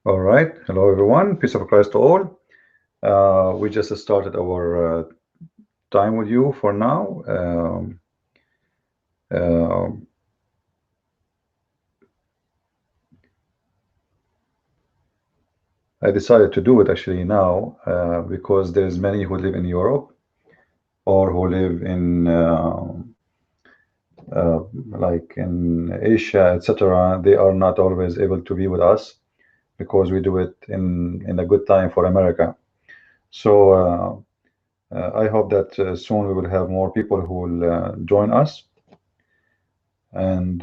All right. Hello, everyone. Peace of Christ to all. We just started our time with you for now. Uh, I decided to do it actually now because there's many who live in Europe or who live in like in Asia, etc. They are not always able to be with us because we do it in a good time for America. So I hope that soon we will have more people who will join us. And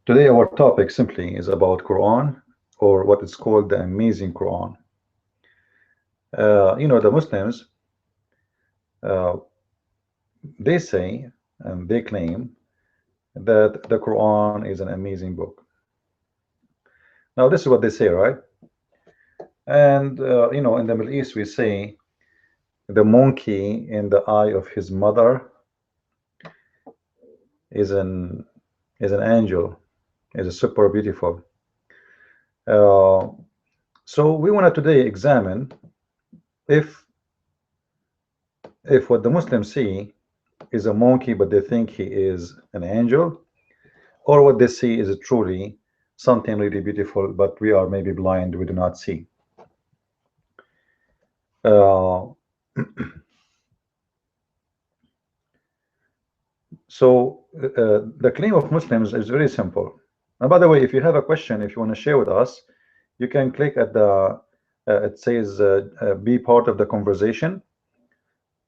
today our topic simply is about Quran, or what is called the Amazing Quran. The Muslims, uh, they say and they claim that the Quran is an amazing book. Now this is what they say, right? And in the Middle East we say the monkey in the eye of his mother is an angel, is a super beautiful. Uh, so we want to today examine if what the Muslims see is a monkey, but they think he is an angel, or what they see is truly something really beautiful, but we are maybe blind, we do not see. Uh, the claim of Muslims is very simple. And by the way, if you have a question, if you want to share with us, you can click at the it says be part of the conversation.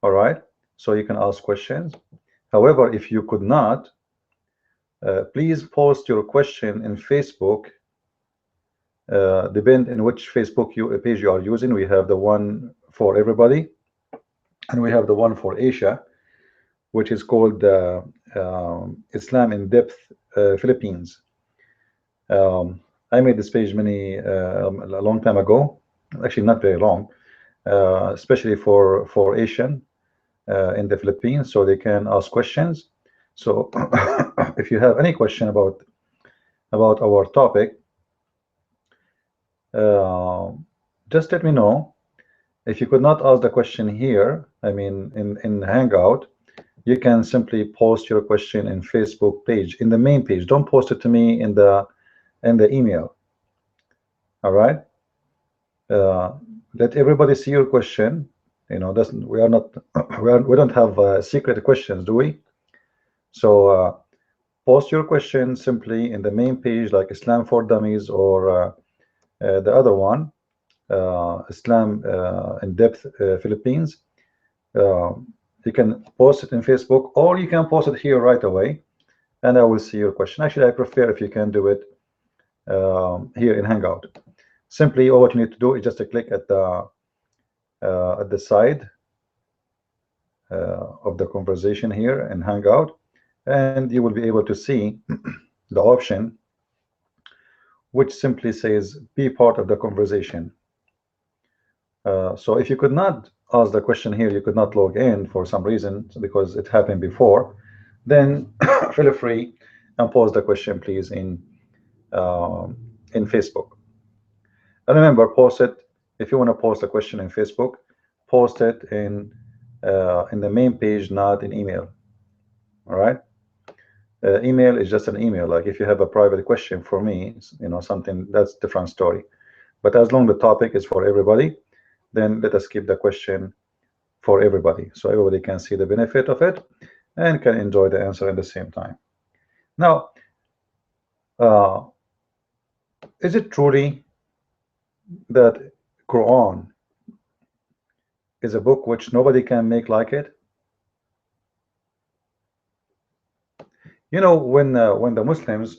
All right, so you can ask questions. However, if you could not, please post your question in Facebook. Depend in which Facebook page you are using. We have the one for everybody, and we have the one for Asia, which is called Islam in Depth Philippines. I made this page a long time ago, actually not very long, especially for Asian in the Philippines, so they can ask questions. So if you have any question about our topic, uh, just let me know. If you could not ask the question here, I mean in Hangout, you can simply post your question in Facebook page, in the main page. Don't post it to me in the email. All right. Let everybody see your question. Doesn't we are not we don't have secret questions, do we? So post your question simply in the main page, like Islam for Dummies, or the other one, Islam in Depth Philippines. Uh, you can post it in Facebook, or you can post it here right away, and I will see your question. Actually, I prefer if you can do it here in Hangout. Simply, all what you need to do is just to click at the side of the conversation here in Hangout, and you will be able to see the option which simply says be part of the conversation. So if you could not ask the question here, you could not log in for some reason because it happened before, then feel free and post the question, please, in Facebook. And remember, post it if you want to post a question in Facebook, post it in the main page, not in email. All right. Email is just an email. Like if you have a private question for me, something that's different story. But as long the topic is for everybody, then let us keep the question for everybody, so everybody can see the benefit of it and can enjoy the answer at the same time. Now, uh, is it truly that Quran is a book which nobody can make like it? When the Muslims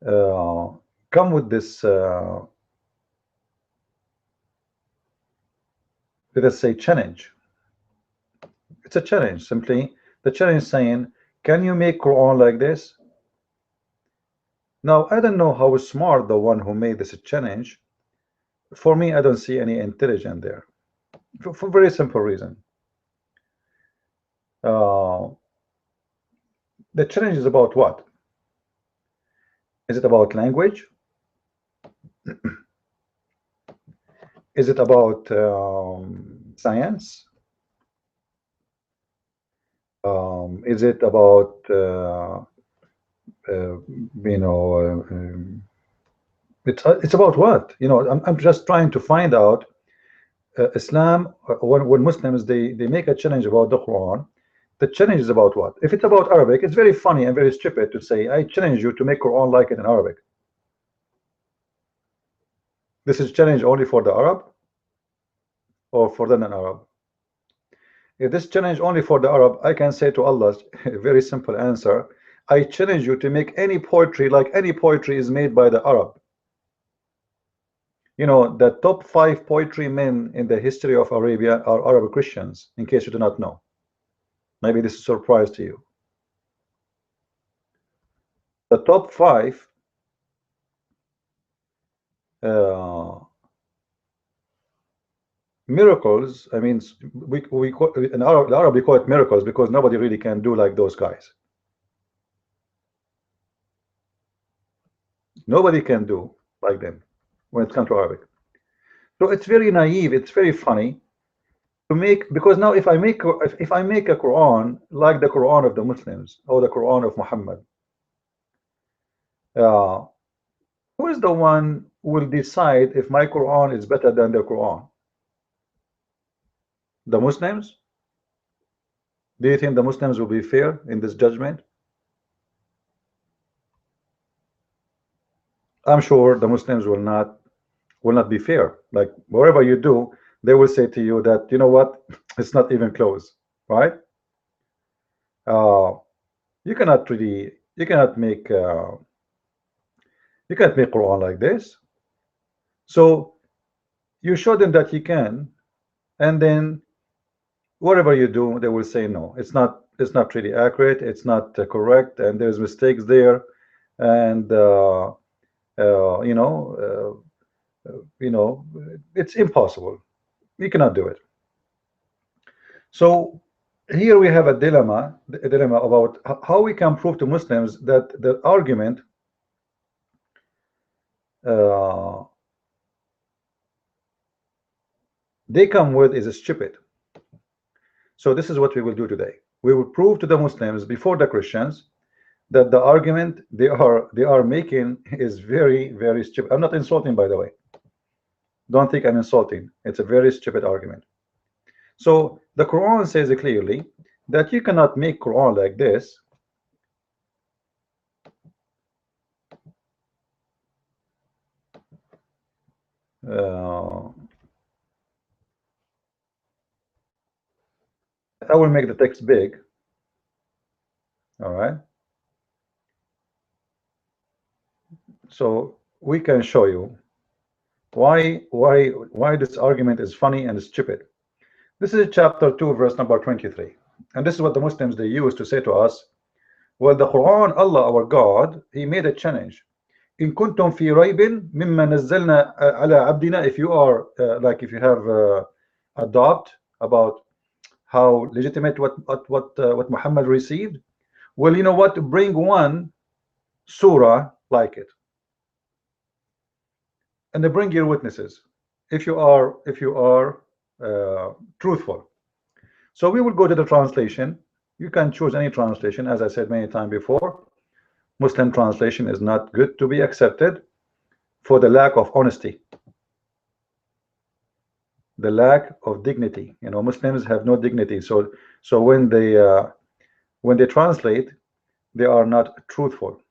uh, come with this, let us say, challenge. It's a challenge. Simply, the challenge saying, "Can you make Quran like this?" Now, I don't know how smart the one who made this challenge. For me, I don't see any intelligence there, for very simple reason. Uh, the challenge is about what? Is it about language? Is it about science? Is it about you know it's about what? You know, I'm just trying to find out. Islam, when Muslims they make a challenge about the Quran, the challenge is about what? If it's about Arabic, it's very funny and very stupid to say, I challenge you to make Quran like it in Arabic. This is challenge only for the Arab or for the non-Arab? If this challenge only for the Arab, I can say to Allah a very simple answer. I challenge you to make any poetry like any poetry is made by the Arab. You know, the top 5 poetry men in the history of Arabia are Arab Christians, in case you do not know. Maybe this is a surprise to you. The top 5 miracles, I mean, we call, in Arab we call it miracles because nobody really can do like those guys. Nobody can do like them when it comes to Arabic. So it's very naive, it's very funny to make, because now if I make a Quran like the Quran of the Muslims or the Quran of Muhammad, who is the one who will decide if my Quran is better than their Quran? The Muslims? Do you think the Muslims will be fair in this judgment? I'm sure the Muslims will not be fair. Like wherever you do, they will say to you that, you know what, it's not even close, right? You cannot really, you cannot make Quran like this. So you show them that you can, and then whatever you do, they will say no, it's not really accurate, it's not correct, and there's mistakes there, and you know, it's impossible. You cannot do it. So here we have a dilemma about how we can prove to Muslims that the argument they come with is stupid. So this is what we will do today. We will prove to the Muslims before the Christians that the argument they are making is very, very stupid. I'm not insulting, by the way. Don't think I'm insulting. It's a very stupid argument. So the Quran says clearly that you cannot make Quran like this. I will make the text big. All right. So we can show you why this argument is funny and stupid. This is chapter 2, verse number 23, and this is what the Muslims they use to say to us, well, the Quran, Allah our God, he made a challenge. In kuntum fi raybin mimma nazzalna ala abdina, if you are like if you have a doubt about how legitimate what Muhammad received, well, you know what, bring one surah like it, and they bring your witnesses if you are truthful. So we will go to the translation. You can choose any translation. As I said many times before, Muslim translation is not good to be accepted for the lack of honesty, the lack of dignity. You know, Muslims have no dignity. So when they translate, they are not truthful.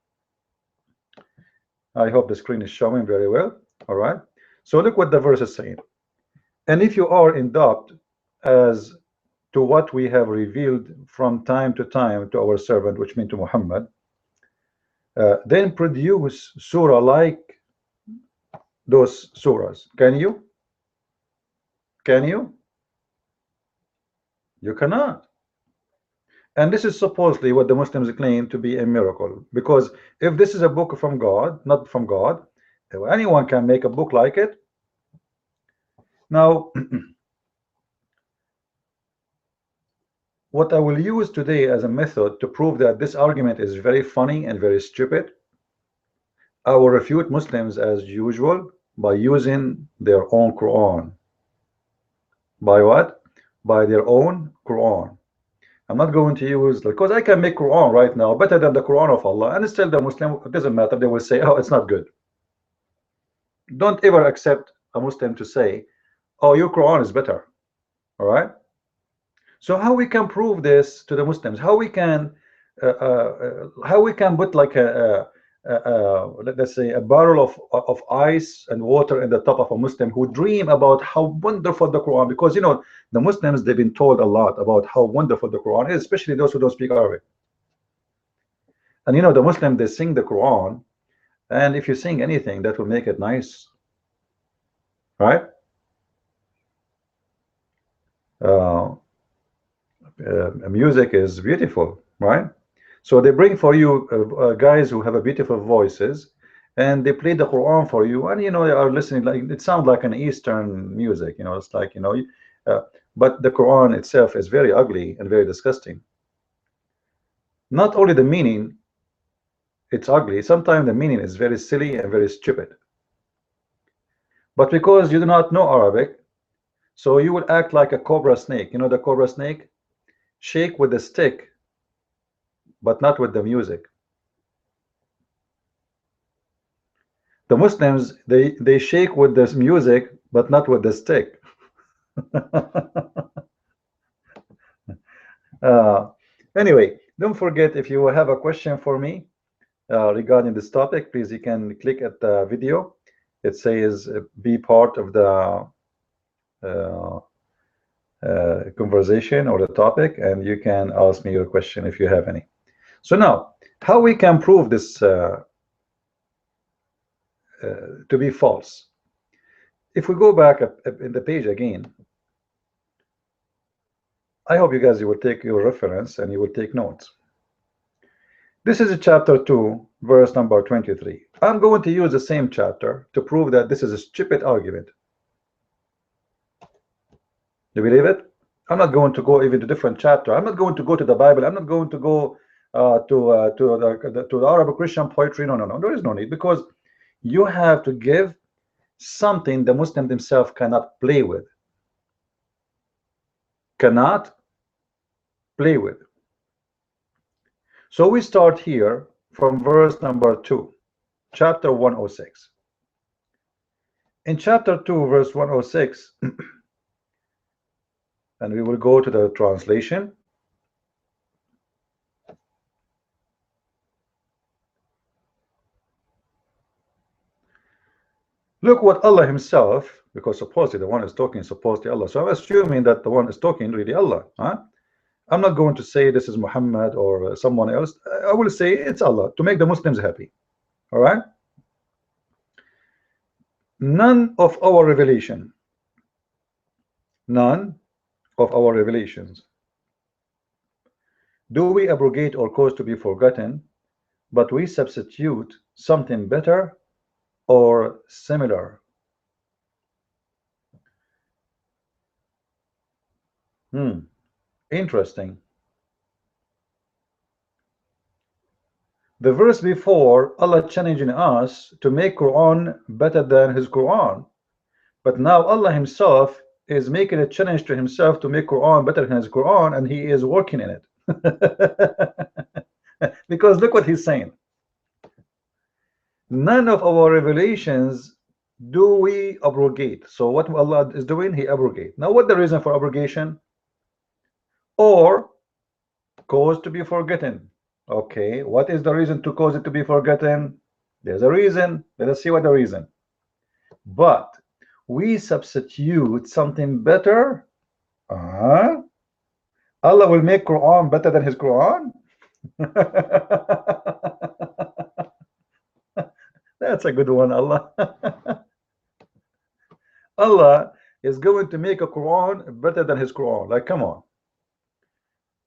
I hope the screen is showing very well. All right. So look what the verse is saying. And if you are in doubt as to what we have revealed from time to time to our servant, which means to Muhammad, then produce surah like those surahs. Can you? Can you? You cannot. And this is supposedly what the Muslims claim to be a miracle, because if this is a book from God, not from God, anyone can make a book like it. Now what I will use today as a method to prove that this argument is very funny and very stupid, I will refute Muslims as usual by using their own Quran. By what? By their own Quran. I'm not going to use, because I can make Quran right now better than the Quran of Allah, and still the Muslim, it doesn't matter, they will say, oh, it's not good. Don't ever accept a Muslim to say, oh, your Quran is better. All right. So how we can prove this to the Muslims? How we can put like let's say a barrel of ice and water in the top of a Muslim who dream about how wonderful the Quran, because you know the Muslims, they've been told a lot about how wonderful the Quran is, especially those who don't speak Arabic. And you know the Muslim, they sing the Quran, and if you sing anything that will make it nice, right? Music is beautiful, right? So they bring for you guys who have a beautiful voices, and they play the Quran for you, and you know you are listening, like it sounds like an Eastern music, you know, it's like, you know, but the Quran itself is very ugly and very disgusting. Not only the meaning, it's ugly, sometimes the meaning is very silly and very stupid. But because you do not know Arabic, so you will act like a cobra snake. You know the cobra snake? Shake with the stick, but not with the music. The Muslims, they shake with this music, but not with the stick. Anyway, don't forget, if you have a question for me regarding this topic, please, you can click at the video. It says be part of the conversation or the topic, and you can ask me your question if you have any. So now, how we can prove this to be false? If we go back up in the page again, I hope you guys, you will take your reference and you will take notes. This is a chapter 2, verse number 23. I'm going to use the same chapter to prove that this is a stupid argument. Do you believe it? I'm not going to go even to different chapter. I'm not going to go to the Bible. I'm not going to go to the Arab Christian poetry. No, no, no. There is no need, because you have to give something the Muslim himself cannot play with. Cannot play with. So we start here from verse number 2, chapter 106. In chapter 2, verse 106, and we will go to the translation. Look what Allah himself, because supposedly the one is talking, supposedly Allah. So I'm assuming that the one is talking really Allah. Huh? I'm not going to say this is Muhammad or someone else. I will say it's Allah to make the Muslims happy. All right. None of our revelation, none of our revelations do we abrogate or cause to be forgotten, but we substitute something better or similar. Interesting. The verse before, Allah challenging us to make Quran better than his Quran, but now Allah himself is making a challenge to himself to make Quran better than his Quran, and he is working in it. Because look what he's saying. None of our revelations do we abrogate. So what Allah is doing, he abrogate. Now what the reason for abrogation? Or cause to be forgotten. Okay, what is the reason to cause it to be forgotten? There's a reason. Let us see what the reason. But we substitute something better. Allah will make Quran better than his Quran. That's a good one. Allah is going to make a Quran better than his Quran. Like, come on.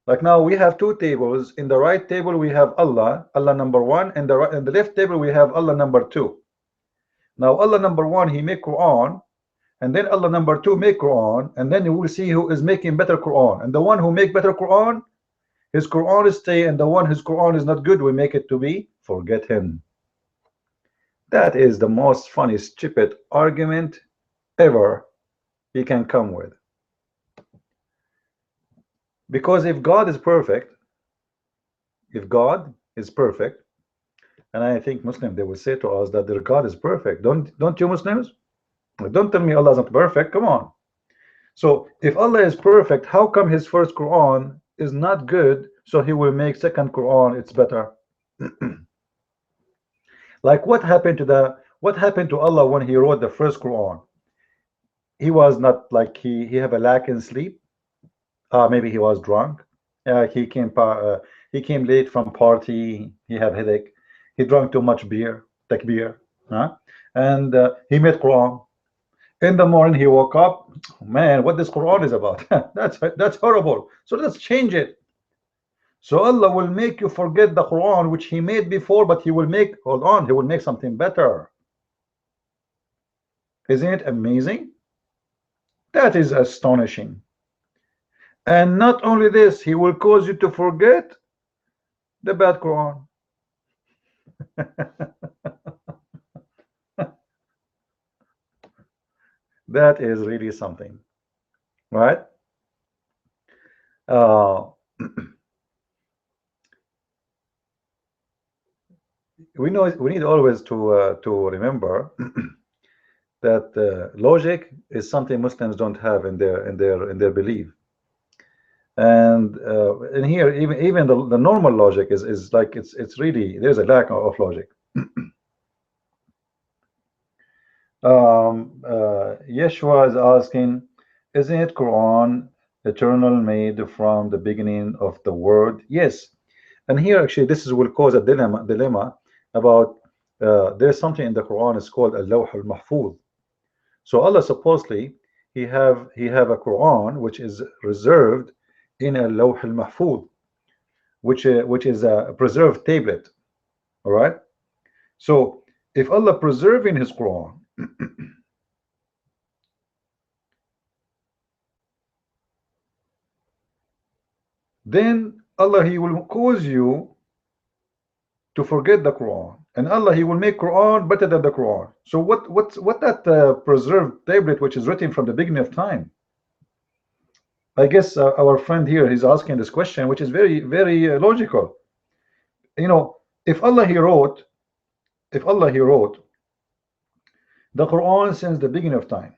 Like now we have two tables. In the right table we have Allah number 1, and in the left table we have Allah number 2. Now Allah number 1, he make Quran, and then Allah number 2 make Quran, and then you will see who is making better Quran. And the one who make better Quran, his Quran is stay, and the one whose Quran is not good, we make it to be forget him. That is the most funny, stupid argument ever he can come with. Because if God is perfect, if God is perfect, and I think Muslim, they will say to us that their God is perfect. Don't you Muslims? Don't tell me Allah is not perfect. Come on. So if Allah is perfect, how come his first Quran is not good, so he will make second Quran it's better? Like what happened to Allah when he wrote the first Quran? He was not like he have a lack in sleep. Maybe he was drunk. He came late from party. He have headache. He drank too much beer, like beer, huh? And he made Quran. In the morning he woke up. Man, what this Quran is about? That's horrible. So let's change it. So Allah will make you forget the Quran which he made before, but he will make, hold on, he will make something better. Isn't it amazing? That is astonishing. And not only this, he will cause you to forget the bad Quran. That is really something, right? We need always to remember that logic is something Muslims don't have in their belief. And in here, even the normal logic is like it's really, there's a lack of logic. Yeshua is asking, isn't it Quran eternal, made from the beginning of the word? Yes. And here actually this will cause a dilemma about there's something in the Quran is called al-Lawh al-Mahfuz. So Allah supposedly he have a Quran which is reserved in a Lawh al-Mahfuz, which is a preserved tablet. All right. So if Allah preserving his Quran, then Allah he will cause you to forget the Quran, and Allah he will make Quran better than the Quran. So what that preserved tablet which is written from the beginning of time? I guess our friend here he's asking this question, which is very logical. You know, if Allah he wrote the Quran since the beginning of time,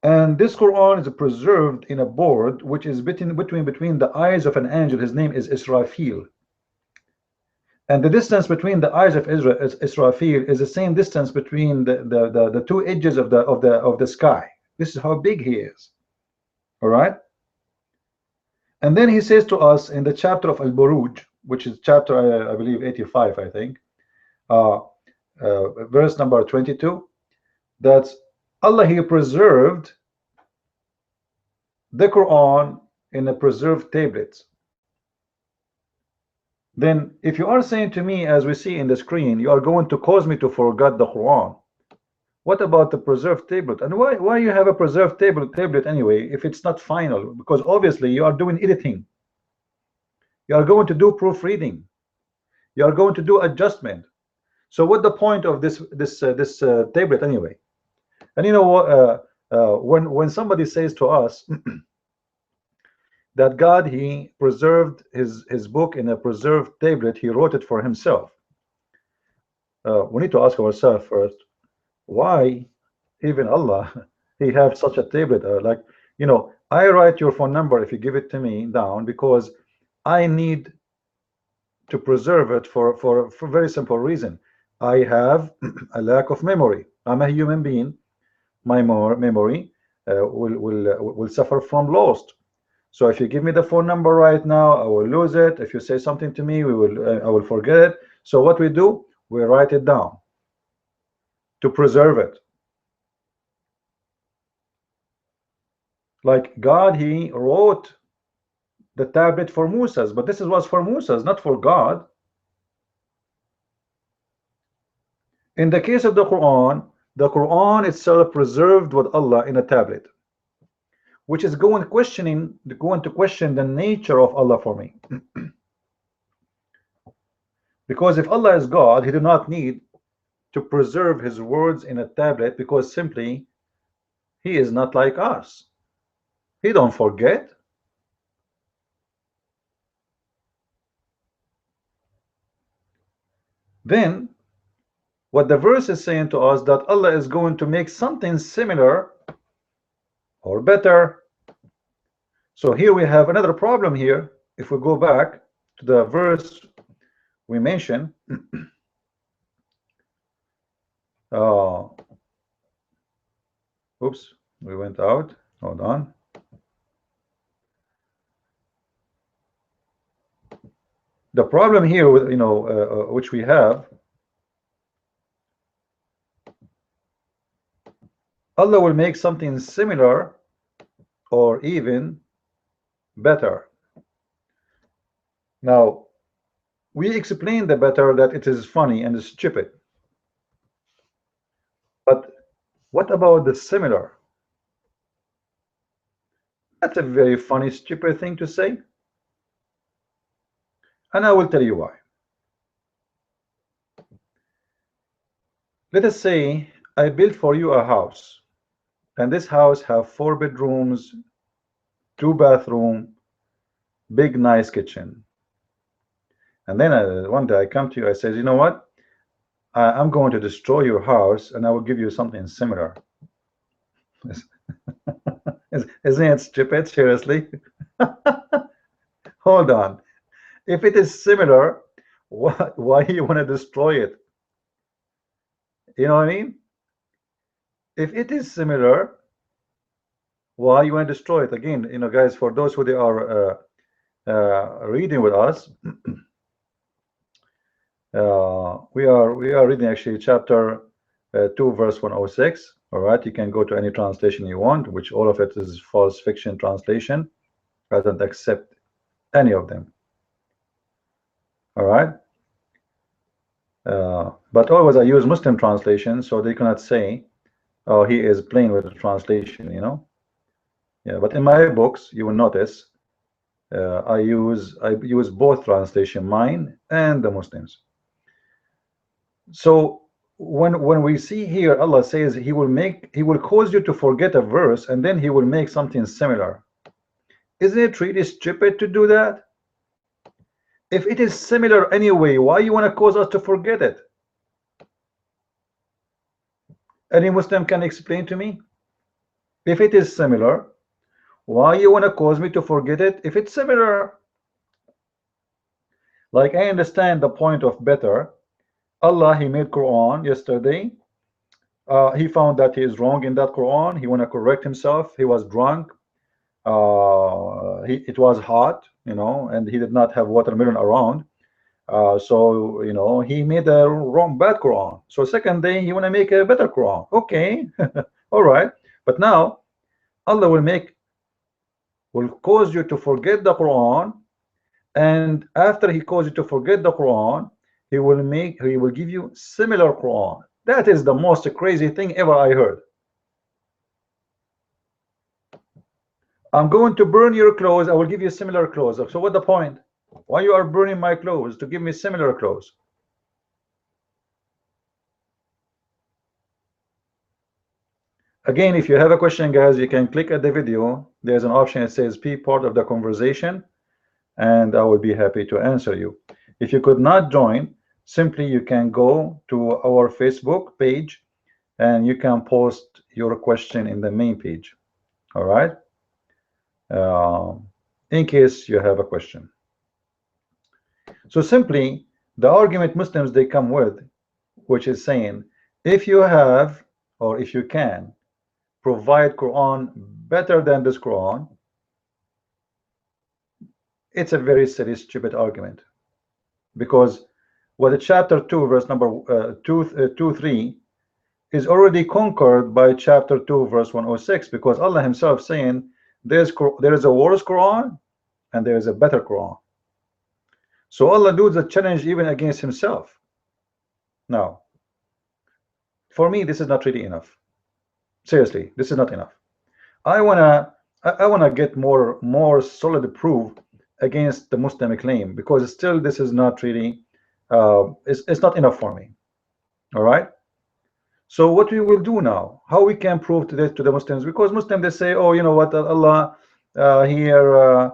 and this Quran is preserved in a board which is between the eyes of an angel. His name is Israfil, and the distance between the eyes of Israfil is the same distance between the two edges of the sky. This is how big he is. All right. And then he says to us in the chapter of Al-Buruj, which is chapter I believe 85, I think, verse number 22, that Allah he preserved the Quran in a preserved tablets. Then if you are saying to me, as we see in the screen, you are going to cause me to forget the Quran, what about the preserved tablet? And why you have a preserved tablet anyway if it's not final? Because obviously you are doing editing, you are going to do proofreading, you are going to do adjustment. So what the point of this tablet anyway? And you know what, when somebody says to us that God he preserved his book in a preserved tablet, he wrote it for himself, we need to ask ourselves first, why even Allah he have such a tablet? Like, you know, I write your phone number if you give it to me down because I need to preserve it for a very simple reason. I have a lack of memory. I'm a human being. My memory will suffer from lost. So if you give me the phone number right now, I will lose it. If you say something to me, I will forget it. So what we do, we write it down to preserve it. Like God, he wrote the tablet for Moses, but this was for Moses, not for God. In the case of the Quran itself preserved with Allah in a tablet, which is going to question the nature of Allah for me. Because if Allah is God, he do not need to preserve his words in a tablet, because simply he is not like us. He don't forget. Then what the verse is saying to us, that Allah is going to make something similar or better. So here we have another problem here. If we go back to the verse we mentioned, oops, we went out. Hold on. The problem here with, which we have, Allah will make something similar or even better. Now, we explained the better, that it is funny and stupid. But what about the similar? That's a very funny, stupid thing to say. And I will tell you why. Let us say I built for you a house, and this house have 4 bedrooms, 2 bathrooms, big nice kitchen. And then one day I come to you, I says, you know what? I'm going to destroy your house and I will give you something similar. Isn't it stupid? Seriously? Hold on. If it is similar, why you want to destroy it? You know what I mean? If it is similar, why you want to destroy it? Again, guys, for those who they are reading with us, we are reading actually chapter 2 verse 106. All right, you can go to any translation you want, which all of it is false fiction translation. I don't accept any of them. All right, but always I use Muslim translation, so they cannot say, oh, he is playing with the translation, Yeah, but in my books you will notice I use both translation, mine and the Muslims. So when we see here, Allah says he will cause you to forget a verse, and then he will make something similar. Isn't it really stupid to do that? If it is similar anyway, why you want to cause us to forget it? Any Muslim can explain to me? If it is similar, why you want to cause me to forget it if it's similar? Like, I understand the point of better. Allah, he made Quran yesterday. He found that he is wrong in that Quran. He want to correct himself. He was drunk. It was hot, and he did not have watermelon around. So he made a bad Quran. So second day he want to make a better Quran. Okay, all right. But now Allah will cause you to forget the Quran, and after he causes you to forget the Quran, he will give you similar Quran. That is the most crazy thing ever I heard. I'm going to burn your clothes, I will give you similar clothes. So what the point? Why you are burning my clothes? To give me similar clothes. Again, if you have a question, guys, you can click at the video. There's an option that says be part of the conversation, and I will be happy to answer you. If you could not join, simply you can go to our Facebook page and you can post your question in the main page. All right, in case you have a question. So simply the argument Muslims they come with, which is saying, if you have or if you can provide Quran better than this Quran, it's a very silly, stupid argument, because what the chapter 2 verse number 2:3 is already conquered by chapter 2 verse 106, because Allah himself saying there is a worse Quran and there is a better Quran. So Allah does the challenge even against himself. Now, for me, this is not really enough. Seriously, this is not enough. I wanna get more solid proof against the Muslim claim, because still this is not really it's not enough for me. All right. So what we will do now, how we can prove to this to the Muslims, because Muslims they say, oh, you know what, Allah here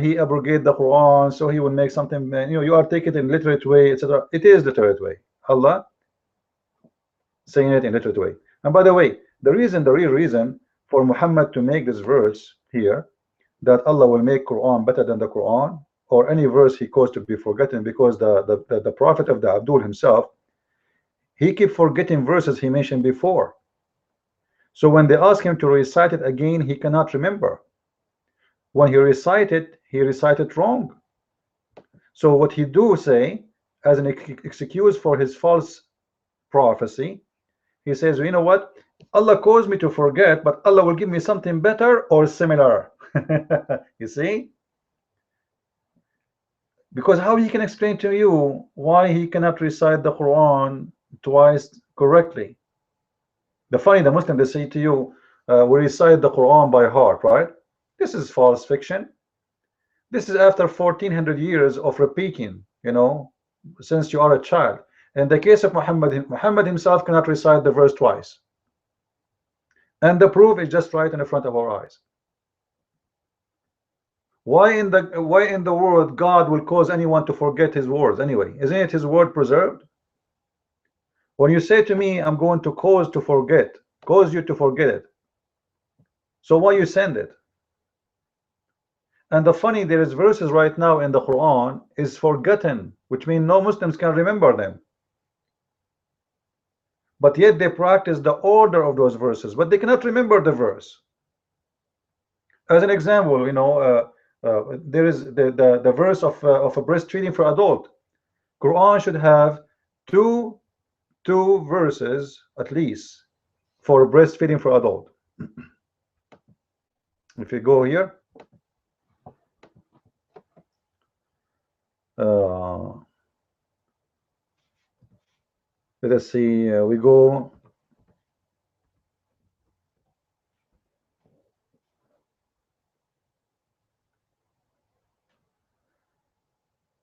he abrogate the Quran, so he will make something, you know, you are taking it in literate way, etc. It is literate way. Allah saying it in literate way. And by the way, the real reason for Muhammad to make this verse here, that Allah will make Quran better than the Quran, or any verse he caused to be forgotten, because the prophet of the Abdul himself, he keep forgetting verses he mentioned before. So when they ask him to recite it again, he cannot remember. When he recited wrong. So what he do say, as an excuse for his false prophecy, he says, you know what, Allah caused me to forget, but Allah will give me something better or similar. You see, because how he can explain to you why he cannot recite the Quran twice correctly? The Muslim, they say to you, we recite the Quran by heart, right? This is false fiction. This is after 1400 years of repeating, you know, since you are a child. In the case of Muhammad himself cannot recite the verse twice, and the proof is just right in the front of our eyes. Why in the world God will cause anyone to forget his words anyway? Isn't it his word preserved? When you say to me, I'm going to cause you to forget it, so why you send it? And the funny, there is verses right now in the Quran is forgotten, which means no Muslims can remember them. But yet they practice the order of those verses, but they cannot remember the verse. As an example, you know, there is the verse of a breastfeeding for adult. Quran should have two verses at least for breastfeeding for adult. If you go here, let us see, we go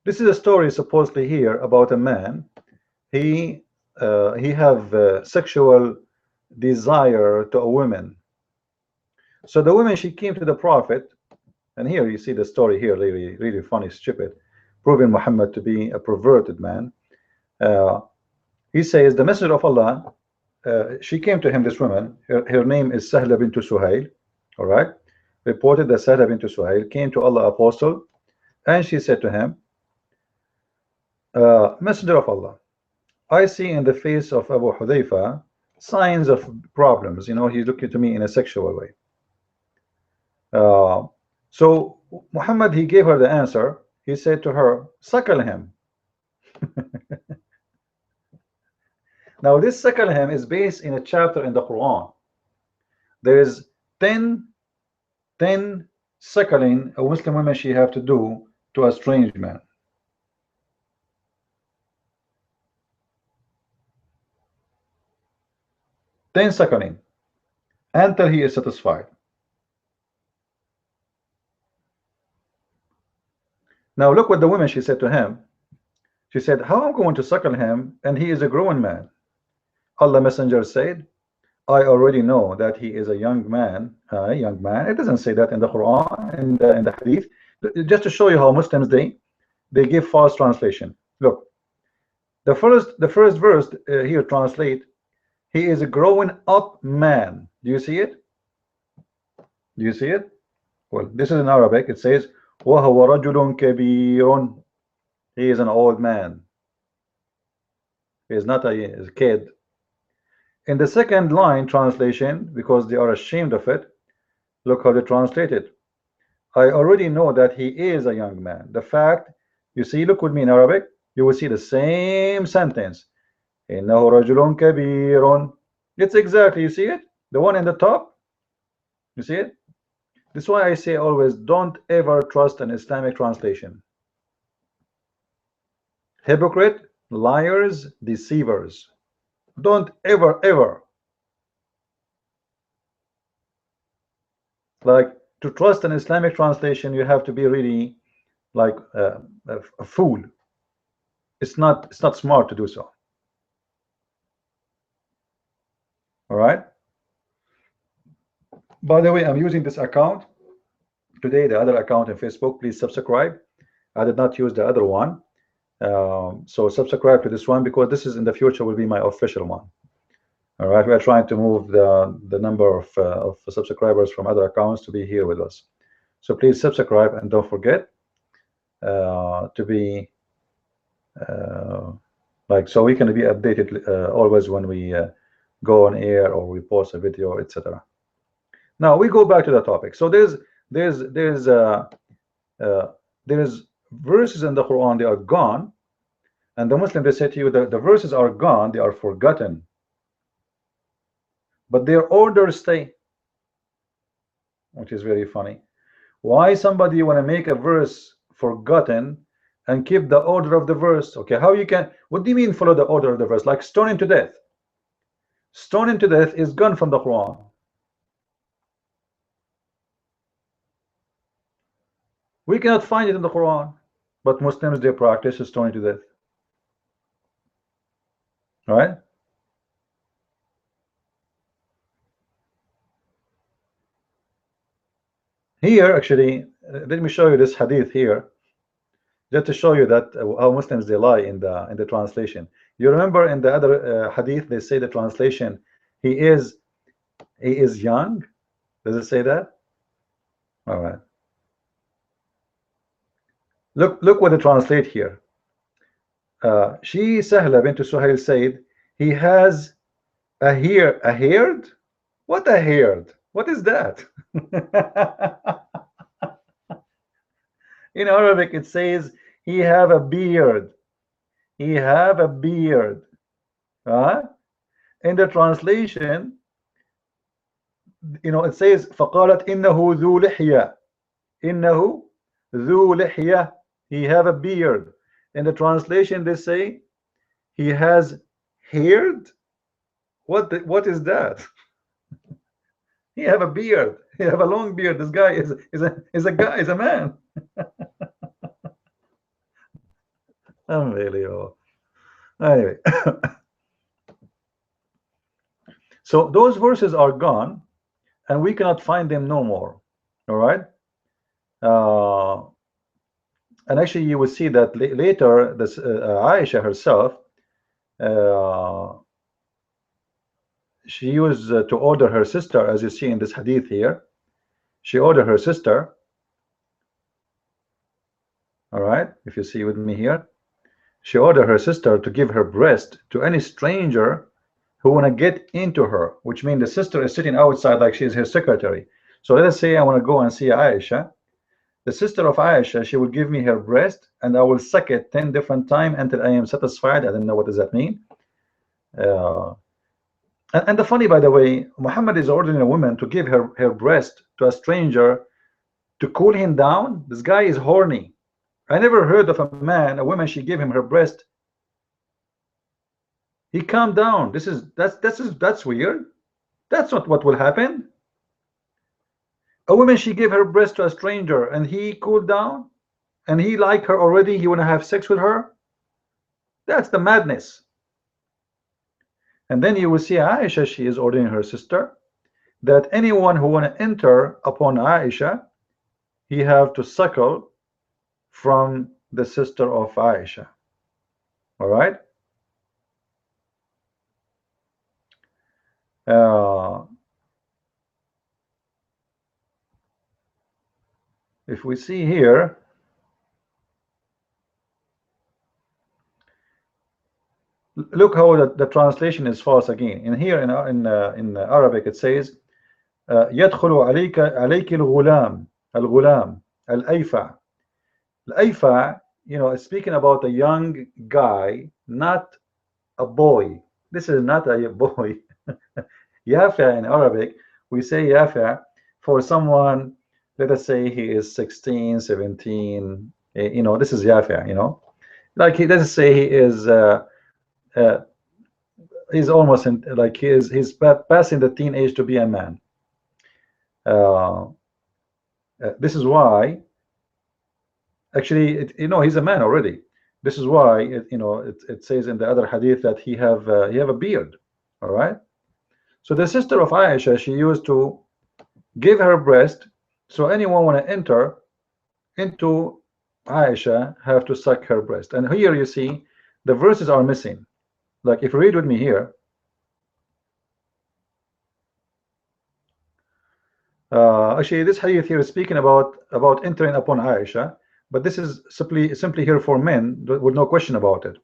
this is a story supposedly here about a man. He have sexual desire to a woman. So the woman, she came to the prophet, and here you see the story here, really funny, stupid, proving Muhammad to be a perverted man. He says the messenger of Allah, she came to him, this woman, her name is Sahla bint Suhail, all right, reported that Sahla bint Suhail came to Allah apostle, and she said to him, messenger of Allah, I see in the face of Abu Hudayfa signs of problems. You know, he's looking to me in a sexual way. So Muhammad, he gave her the answer. He said to her, suckle him. Now this suckle him is based in a chapter in the Quran. There is 10 suckling a Muslim woman she have to do to a strange man. 10 suckling until he is satisfied. Now look what the woman, she said to him. She said, how am I going to suckle him and he is a grown man? Allah Messenger said, I already know that he is a young man. It doesn't say that in the Quran, in the Hadith. Just to show you how Muslims they give false translation. Look, the first verse here translate, he is a growing up man. Do you see it? Do you see it? Well, this is in Arabic. It says, وَهُوَ رَجُلٌ كَبِيرٌ. He is an old man. He is not a kid. In the second line translation, because they are ashamed of it, look how they translate it. I already know that he is a young man. The fact, you see, look with me in Arabic, you will see the same sentence. إِنَّهُ رَجُلٌ كَبِيرٌ. It's exactly, you see it? The one in the top? You see it? This is why I say always, don't ever trust an Islamic translation. Hypocrite, liars, deceivers. Don't ever. Like, to trust an Islamic translation, you have to be really like a fool. it's not smart to do so. All right. By the way, I'm using this account today, the other account in Facebook. Please subscribe. I did not use the other one. So subscribe to this one, because this is in the future will be my official one. All right, we are trying to move the number of subscribers from other accounts to be here with us. So please subscribe, and don't forget to be like, so we can be updated always when we go on air or we post a video, etc. Now we go back to the topic. So there's verses in the Quran, they are gone, and the Muslim, they say to you that the verses are gone, they are forgotten, but their orders stay, which is very funny. Why somebody want to make a verse forgotten and keep the order of the verse? Okay, how you can, what do you mean follow the order of the verse? Like stoning to death. Stoning to death is gone from the Quran. We cannot find it in the Quran, but Muslims, they practice stoning to death. All right. Here, actually, let me show you this hadith here, just to show you that how Muslims, they lie in the translation. You remember in the other hadith, they say the translation, he is young. Does it say that? All right. Look what they translate here. She, Sahla bint Suhail, said, he has a haired? What a haired? What is that? In Arabic it says he have a beard. He have a beard. In the translation, it says فقالت إنه ذو لحية. إنه ذو لحية. He have a beard. In the translation they say he has haired. What is that? He have a beard. He have a long beard. This guy is a man. Unbelievable. Anyway, so those verses are gone, and we cannot find them no more. All right. And actually, you will see that later, this Aisha herself, she used to order her sister, as you see in this hadith here. She ordered her sister. All right, if you see with me here, she ordered her sister to give her breast to any stranger who want to get into her, which means the sister is sitting outside like she's her secretary. So let us say I want to go and see Aisha. The sister of Aisha, she will give me her breast, and I will suck it 10 different times until I am satisfied. I don't know what does that mean. And the funny, by the way, Muhammad is ordering a woman to give her breast to a stranger to cool him down. This guy is horny. I never heard of a woman, she gave him her breast, he calmed down. That's weird. That's not what will happen. A woman, she gave her breast to a stranger and he cooled down, and he liked her already, he want to have sex with her. That's the madness. And then you will see Aisha, she is ordering her sister that anyone who want to enter upon Aisha, he have to suckle from the sister of Aisha. All right. If we see here, look how the translation is false again. In here in Arabic it says يدخل عليك الغلام الأيفع. الأيفع, speaking about a young guy, not a boy. This is not a boy. Yafa in Arabic, we say Yafa for someone, let us say he is 16, 17, this is Yafa, like let's say he is he's almost like he's passing the teen age to be a man. This is why actually he's a man already. This is why it says in the other hadith that he have a beard. All right. So the sister of Aisha, she used to give her breast, so anyone want to enter into Aisha have to suck her breast. And here you see the verses are missing. Like if you read with me here, actually this hadith here is speaking about entering upon Aisha, but this is simply here for men with no question about it.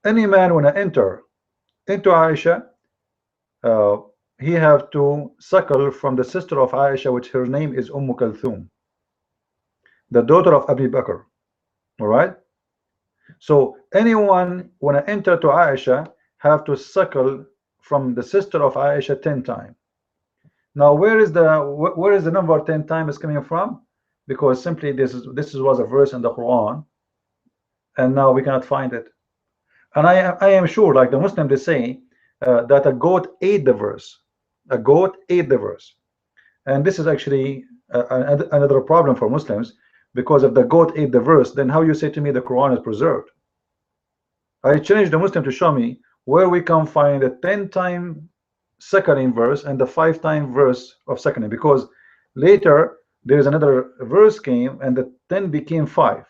Any man when I enter into Aisha, he have to suckle from the sister of Aisha, which her name is Kulthum, the daughter of Abi Bakr. All right. So anyone when I enter to Aisha have to suckle from the sister of Aisha 10 times. Now where is the number 10 times coming from? Because simply this was a verse in the Quran, and now we cannot find it. And I am sure, like the Muslim, they say that a goat ate the verse. A goat ate the verse. And this is actually another problem for Muslims, because if the goat ate the verse, then how you say to me the Quran is preserved? I challenge the Muslim to show me where we can find the 10-time suckling verse and the 5-time verse of suckling, because later there is another verse came and the 10 became 5.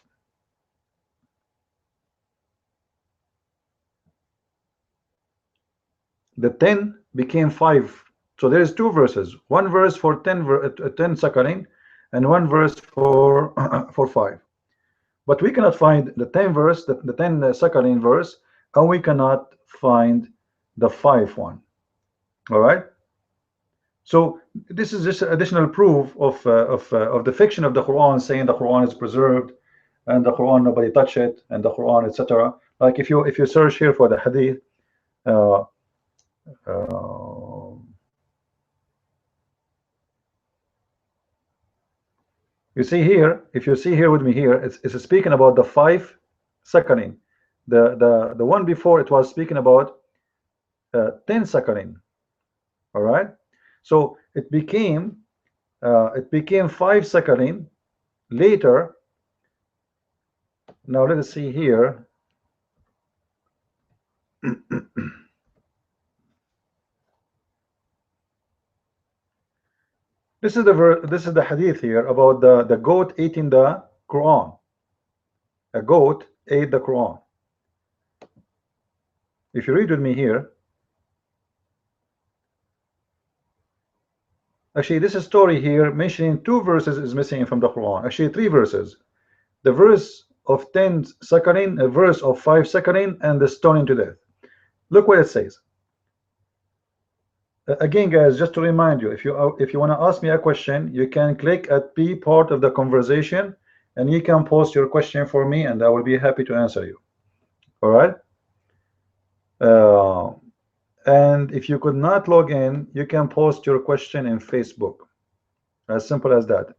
The 10 became 5. So there is 2 verses, one verse for 10 suckling and one verse for for 5. But we cannot find the 10 verse, the 10 suckling verse, and we cannot find the 5 one. All right. So this is just additional proof of the fiction of the Quran, saying the Quran is preserved and the Quran nobody touch it, and the Quran, etc. Like if you search here for the hadith, you see here, if you see here with me here, it's speaking about the 5 suckling. The one before it was speaking about 10 suckling. All right. So it became 5 suckling later. Now let us see here. This is the hadith here about the goat eating the Quran. A goat ate the Quran. If you read with me here, actually this story here mentioning 2 verses is missing from the Quran. Actually 3 verses. The verse of 10 suckling, a verse of 5 suckling, and the stoning to death. Look what it says. Again, guys, just to remind you, if you want to ask me a question, you can click at be part of the conversation, and you can post your question for me, and I will be happy to answer you. All right. And if you could not log in, you can post your question in Facebook. As simple as that.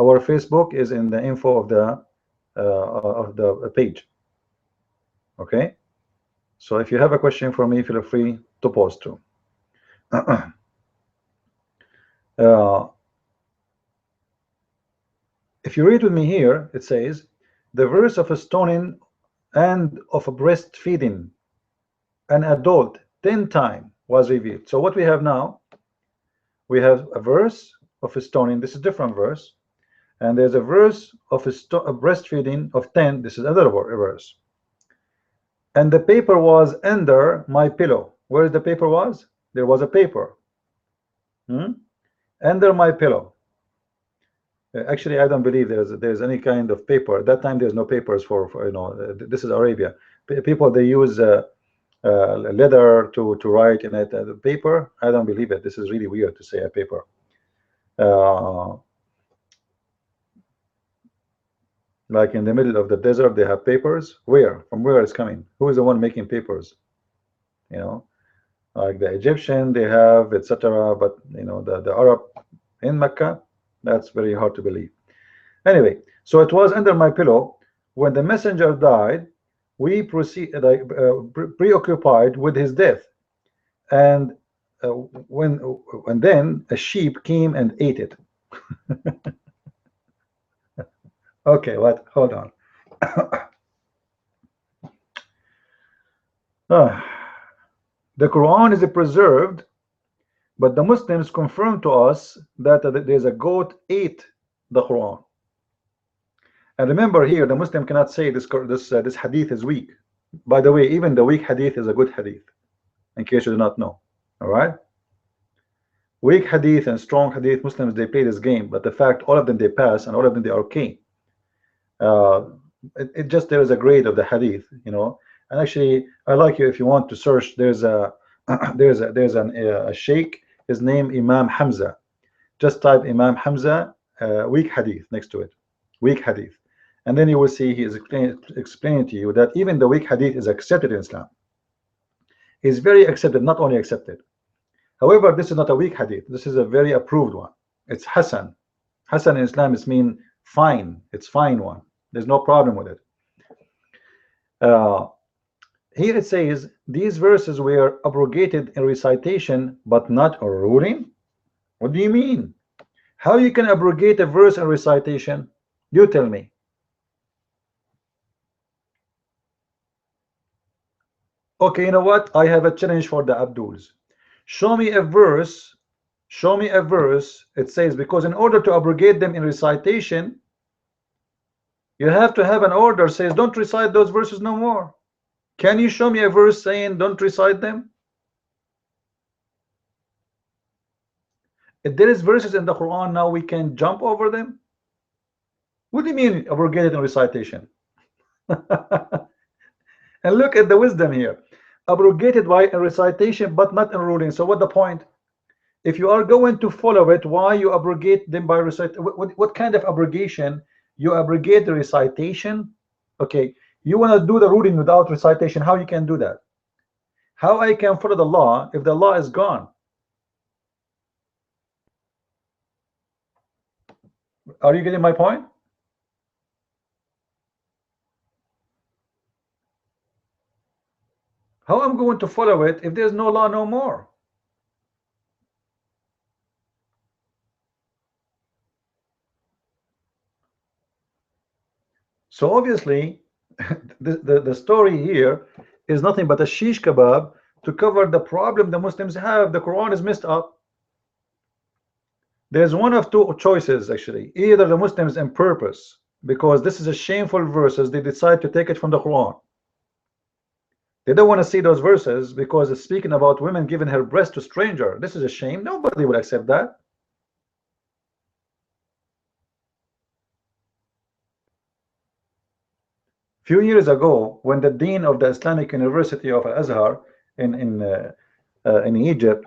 Our Facebook is in the info of the page. Okay. So if you have a question for me, feel free to post to. If you read with me here, it says the verse of a stoning and of a breastfeeding an adult 10 times was revealed. So what we have now, we have a verse of a stoning. This is a different verse, and there's a verse of a breastfeeding of 10. This is another verse. And the paper was under my pillow. Where the paper was? There was a paper under my pillow. Actually, I don't believe there's any kind of paper at that time. There's no papers for this is Arabia. People, they use leather to write in it. The paper, I don't believe it. This is really weird to say a paper. Like in the middle of the desert, they have papers. Where? From where it's coming? Who is the one making papers? Like the Egyptian, they have, etc. But the Arab in Mecca, that's very hard to believe. Anyway, so it was under my pillow. When the messenger died, we preoccupied with his death, and then a sheep came and ate it. Okay, what? Hold on. Ah, the Quran is preserved, but the Muslims confirm to us that there's a goat ate the Quran. And remember here, the Muslim cannot say this hadith is weak. By the way, even the weak hadith is a good hadith, in case you do not know. All right, weak hadith and strong hadith, Muslims they play this game, but the fact all of them they pass and all of them they are okay. It just there is a grade of the hadith, you know. And actually, I like you if you want to search. There's a a sheikh. His name Imam Hamza. Just type Imam Hamza weak hadith next to it, weak hadith, and then you will see he is explaining to you that even the weak hadith is accepted in Islam. Is very accepted, not only accepted. However, this is not a weak hadith. This is a very approved one. It's Hasan. Hasan in Islam is mean fine. It's fine one. There's no problem with it. Here it says these verses were abrogated in recitation, but not a ruling. What do you mean? How you can abrogate a verse in recitation? You tell me. Okay, you know what? I have a challenge for the Abduls. Show me a verse. Show me a verse. It says because in order to abrogate them in recitation, you have to have an order says don't recite those verses no more. Can you show me a verse saying don't recite them? If there is verses in the Quran now we can jump over them. What do you mean abrogated in recitation? And look at the wisdom here. Abrogated by a recitation but not in ruling. So what the point? If you are going to follow it, why you abrogate them by recite? What kind of abrogation? You abrogate the recitation. Okay, you want to do the ruling without recitation. How you can do that? How I can follow the law if the law is gone? Are you getting my point? How I'm going to follow it if there's no law no more? So obviously the story here is nothing but a shish kebab to cover the problem the Muslims have. The Quran is messed up. There's one of two choices actually. Either the Muslims in purpose, because this is a shameful verses, they decide to take it from the Quran. They don't want to see those verses because it's speaking about women giving her breast to stranger. This is a shame. Nobody would accept that. Few years ago, when the dean of the Islamic University of Al-Azhar in Egypt,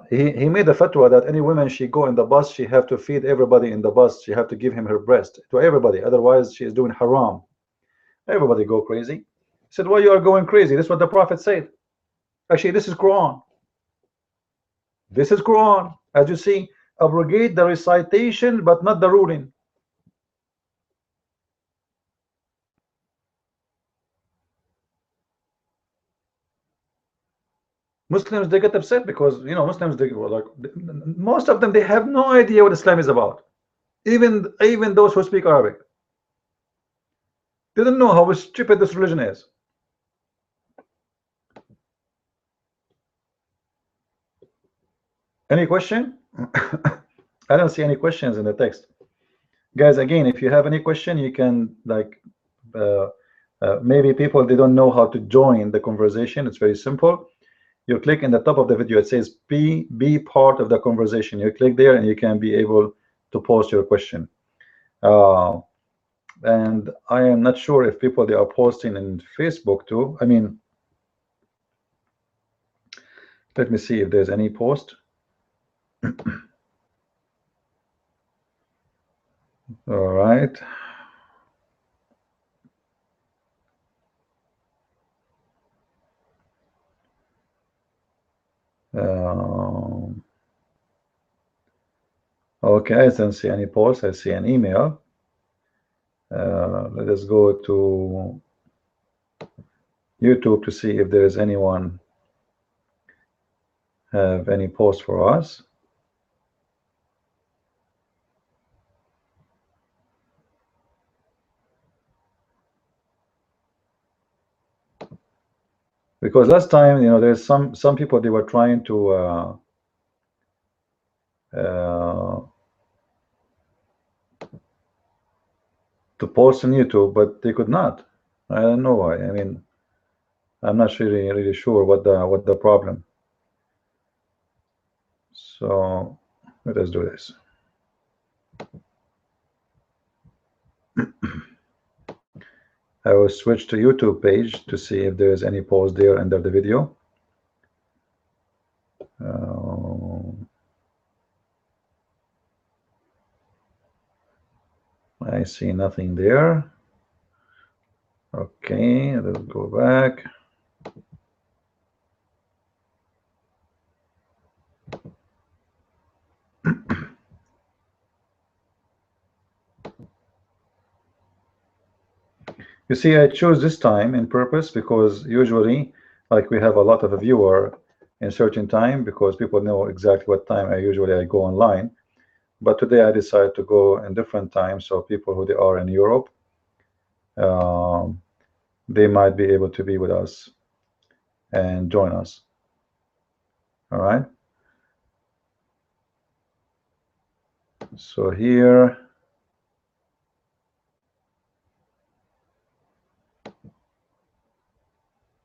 he made a fatwa that any woman she go in the bus, she have to feed everybody in the bus. She have to give him her breast to everybody. Otherwise, she is doing haram. Everybody go crazy. He said, why you are going crazy? This is what the Prophet said. Actually, this is Quran. This is Quran. As you see, abrogate the recitation, but not the ruling. Muslims they get upset because you know Muslims they like most of them they have no idea what Islam is about. Even those who speak Arabic, they don't know how stupid this religion is. Any question? I don't see any questions in the text, guys. Again, if you have any question, you can like maybe people they don't know how to join the conversation. It's very simple. You click in the top of the video. It says be part of the conversation. You click there, and you can be able to post your question. And I am not sure if people they are posting in Facebook too. I mean, let me see if there's any post. All right. Okay, I don't see any post. I see an email. Let us go to YouTube to see if there is anyone have any post for us. Because last time, you know, there's some people, they were trying to post on YouTube, but they could not. I don't know why. I mean, I'm not really sure what the problem. So let us do this. I will switch to YouTube page to see if there is any post there under the video. I see nothing there. Okay, let's go back. You see, I chose this time in purpose because usually, like, we have a lot of a viewer in certain time because people know exactly what time I go online. But today I decided to go in different times, so people who they are in Europe, they might be able to be with us and join us. All right. So here,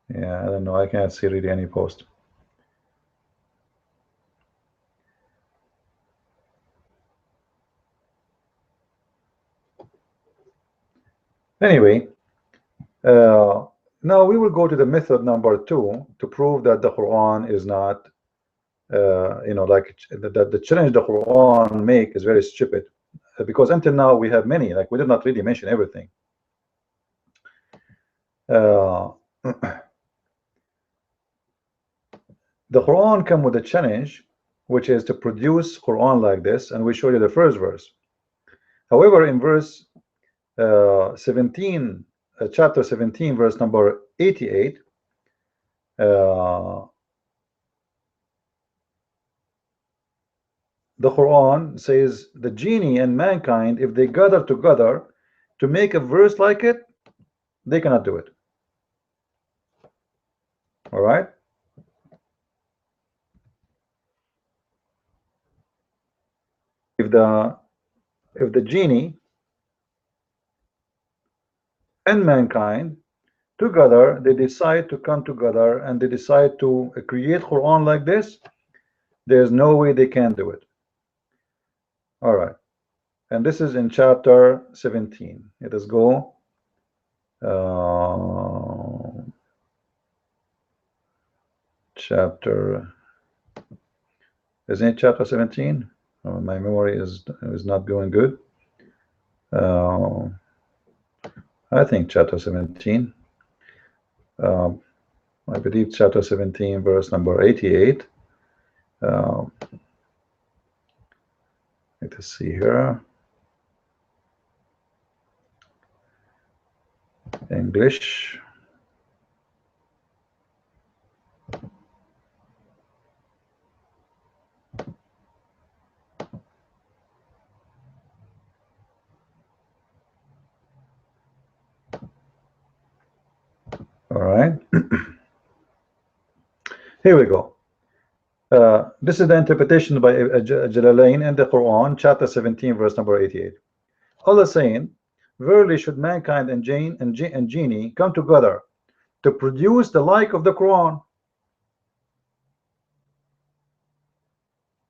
yeah, I don't know. I can't see really any post. Anyway, now we will go to the method number 2 to prove that the Quran is not, you know, like the challenge the Quran make is very stupid, because until now we have many, like we did not really mention everything. The Quran come with a challenge, which is to produce Quran like this, and we show you the first verse. However, in verse 17, chapter 17, verse number 88, the Quran says the genie and mankind, if they gather together to make a verse like it, they cannot do it. All right. If the genie and mankind together, they decide to come together and they decide to create Quran like this, there's no way they can do it. All right. And this is in chapter 17. Let us go. Chapter, isn't it chapter 17? Oh, my memory is not going good. I think chapter 17. I believe chapter 17, verse number 88. Let us see here. English. All right. Here we go. This is the interpretation by Jalalain in the Quran, chapter 17, verse number 88. Allah saying, verily should mankind and jinn and genie come together to produce the like of the Quran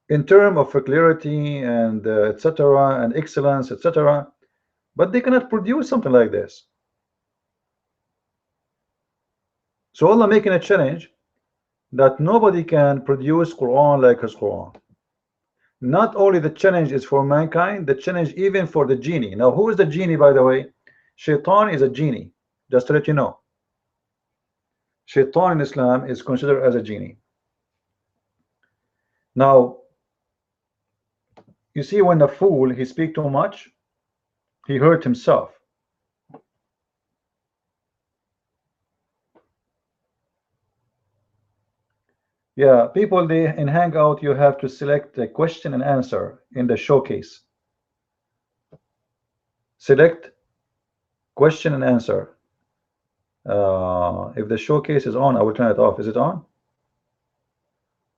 in terms of clarity and etc. and excellence, etc. But they cannot produce something like this. So Allah making a challenge that nobody can produce Quran like his Quran. Not only the challenge is for mankind, the challenge even for the genie. Now, who is the genie, by the way? Shaitan is a genie, just to let you know. Shaitan in Islam is considered as a genie. Now, you see, when a fool, he speaks too much, he hurt himself. Yeah, people, they in Hangout, you have to select a question and answer in the showcase. Select question and answer. If the showcase is on, I will turn it off. Is it on?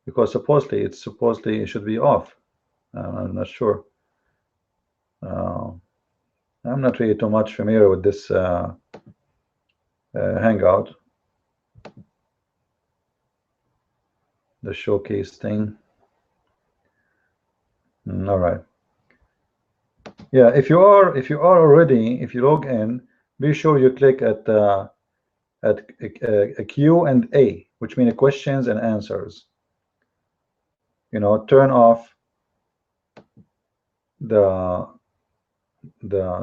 Because supposedly it should be off. I'm not sure. I'm not really too much familiar with this Hangout, the showcase thing. All right. Yeah, if you are already, if you log in, be sure you click at a Q&A, which means questions and answers. You know, turn off the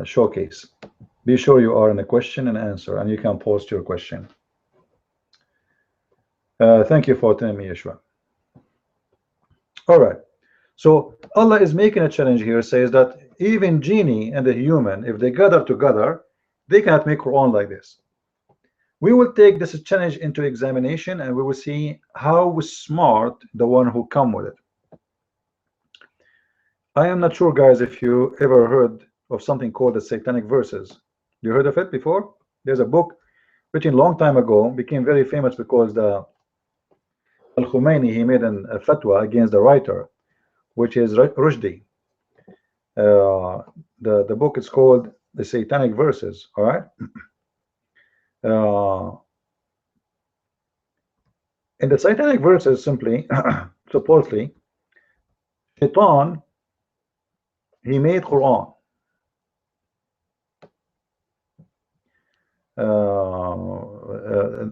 showcase. Be sure you are in a question and answer, and you can post your question. Thank you for telling me, Yeshua. All right. So Allah is making a challenge here, says that even genie and the human, if they gather together, they cannot make Quran like this. We will take this challenge into examination, and we will see how smart the one who come with it. I am not sure, guys, if you ever heard of something called the Satanic Verses. You heard of it before? There's a book written a long time ago, became very famous because the Al-Khomeini, he made a fatwa against the writer, which is Rushdie. The book is called the Satanic Verses. All right. In the Satanic Verses, simply, supposedly, Shaitan, he made Quran.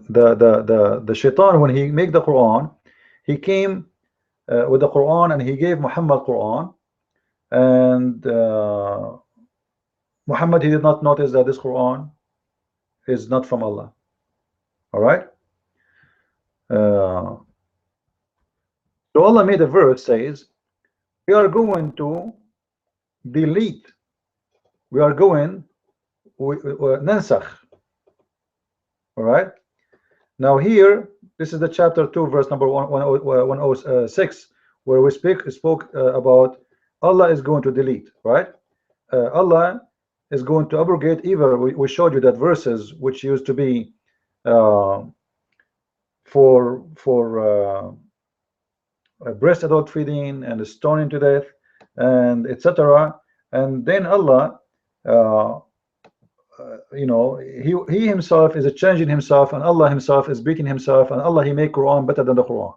The Shaitan, when he made the Quran, he came with the Quran, and he gave Muhammad Quran, and Muhammad, he did not notice that this Quran is not from Allah. All right. So Allah made a verse, says we are going to delete, we are going nansakh. All right. Now here, this is the chapter 2, verse number 106, where we spoke about Allah is going to delete, right? Allah is going to abrogate evil. We showed you that verses which used to be for breast adult feeding and stoning to death and etc. And then Allah, you know, he himself is changing himself, and Allah himself is beating himself, and Allah, he make Quran better than the Quran.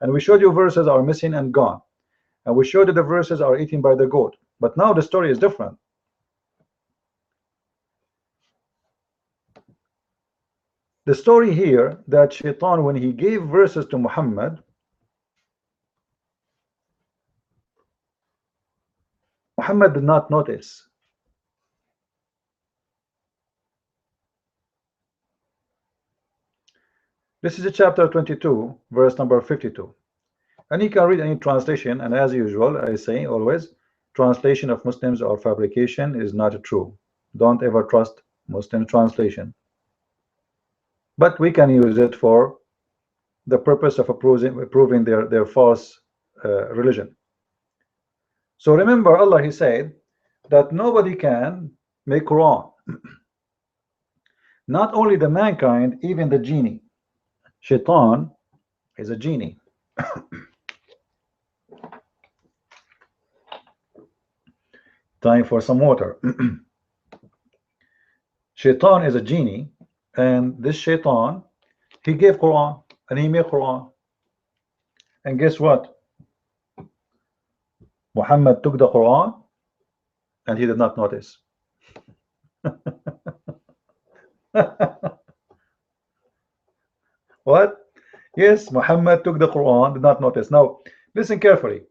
And we showed you verses are missing and gone, and we showed that the verses are eaten by the goat. But now the story is different. The story here that Shaitan, when he gave verses to Muhammad, Muhammad did not notice. This is a chapter 22, verse number 52. And you can read any translation, and as usual, I say always, translation of Muslims or fabrication is not true. Don't ever trust Muslim translation. But we can use it for the purpose of proving their false religion. So remember, Allah, he said that nobody can make Quran. Not only the mankind, even the genie. Shaitan is a genie. Time for some water. Shaitan is a genie, and this Shaitan, he gave Quran, and he made Quran. And guess what? Muhammad took the Quran, and he did not notice. What? Yes, Muhammad took the Quran, did not notice. Now, listen carefully.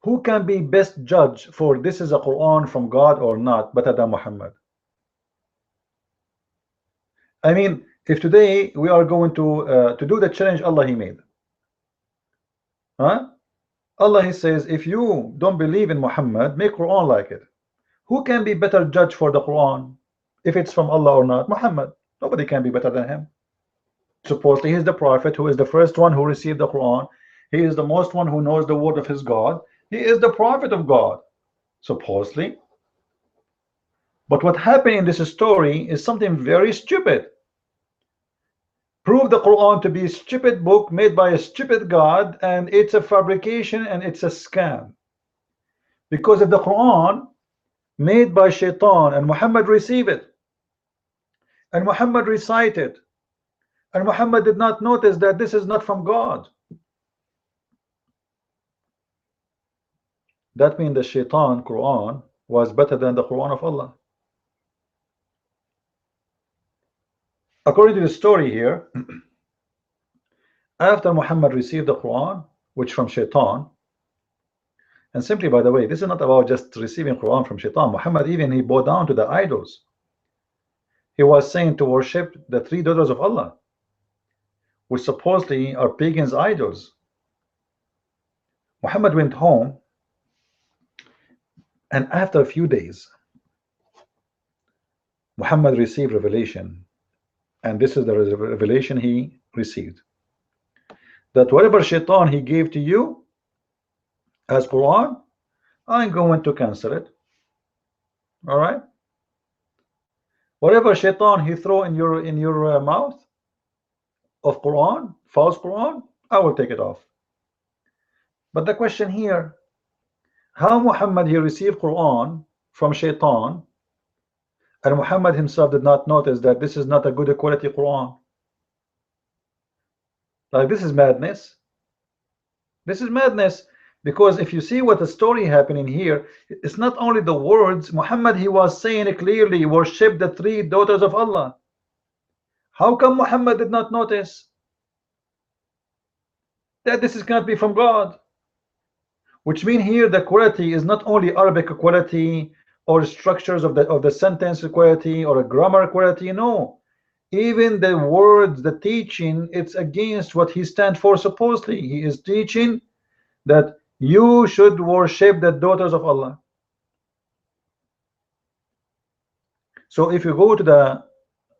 Who can be best judge for this is a Quran from God or not better than Muhammad? I mean, if today we are going to do the challenge Allah, he made, huh? Allah, he says, if you don't believe in Muhammad, make Quran like it. Who can be better judge for the Quran if it's from Allah or not? Muhammad. Nobody can be better than him. Supposedly he is the prophet who is the first one who received the Quran. He is the most one who knows the word of his God. He is the prophet of God, supposedly. But what happened in this story is something very stupid. prove the Quran to be a stupid book made by a stupid God, and it's a fabrication and it's a scam. Because if the Quran made by Shaitan and Muhammad received it, and Muhammad recited, and Muhammad did not notice that this is not from God, that means the Shaitan Quran was better than the Quran of Allah. According to the story here, after Muhammad received the Quran, which from Shaitan, and simply, by the way, this is not about just receiving Quran from Shaitan. Muhammad even he bowed down to the idols. He was saying to worship the three daughters of Allah, which supposedly are pagans' idols. Muhammad went home, and after a few days, Muhammad received revelation, and this is the revelation he received: that whatever Shaitan he gave to you as Quran, I'm going to cancel it. All right. Whatever Shaitan he throw in your mouth of Quran, false Quran, I will take it off. But the question here, how Muhammad he received Quran from Shaitan, and Muhammad himself did not notice that this is not a good quality Quran? Like, this is madness. This is madness. Because if you see what the story happening here, it's not only the words. Muhammad he was saying it clearly, worship the three daughters of Allah. How come Muhammad did not notice that this is cannot be from God? Which mean here the quality is not only Arabic quality or structures of the sentence quality or a grammar quality. No, even the words, the teaching, it's against what he stands for. Supposedly he is teaching that you should worship the daughters of Allah. So if you go to the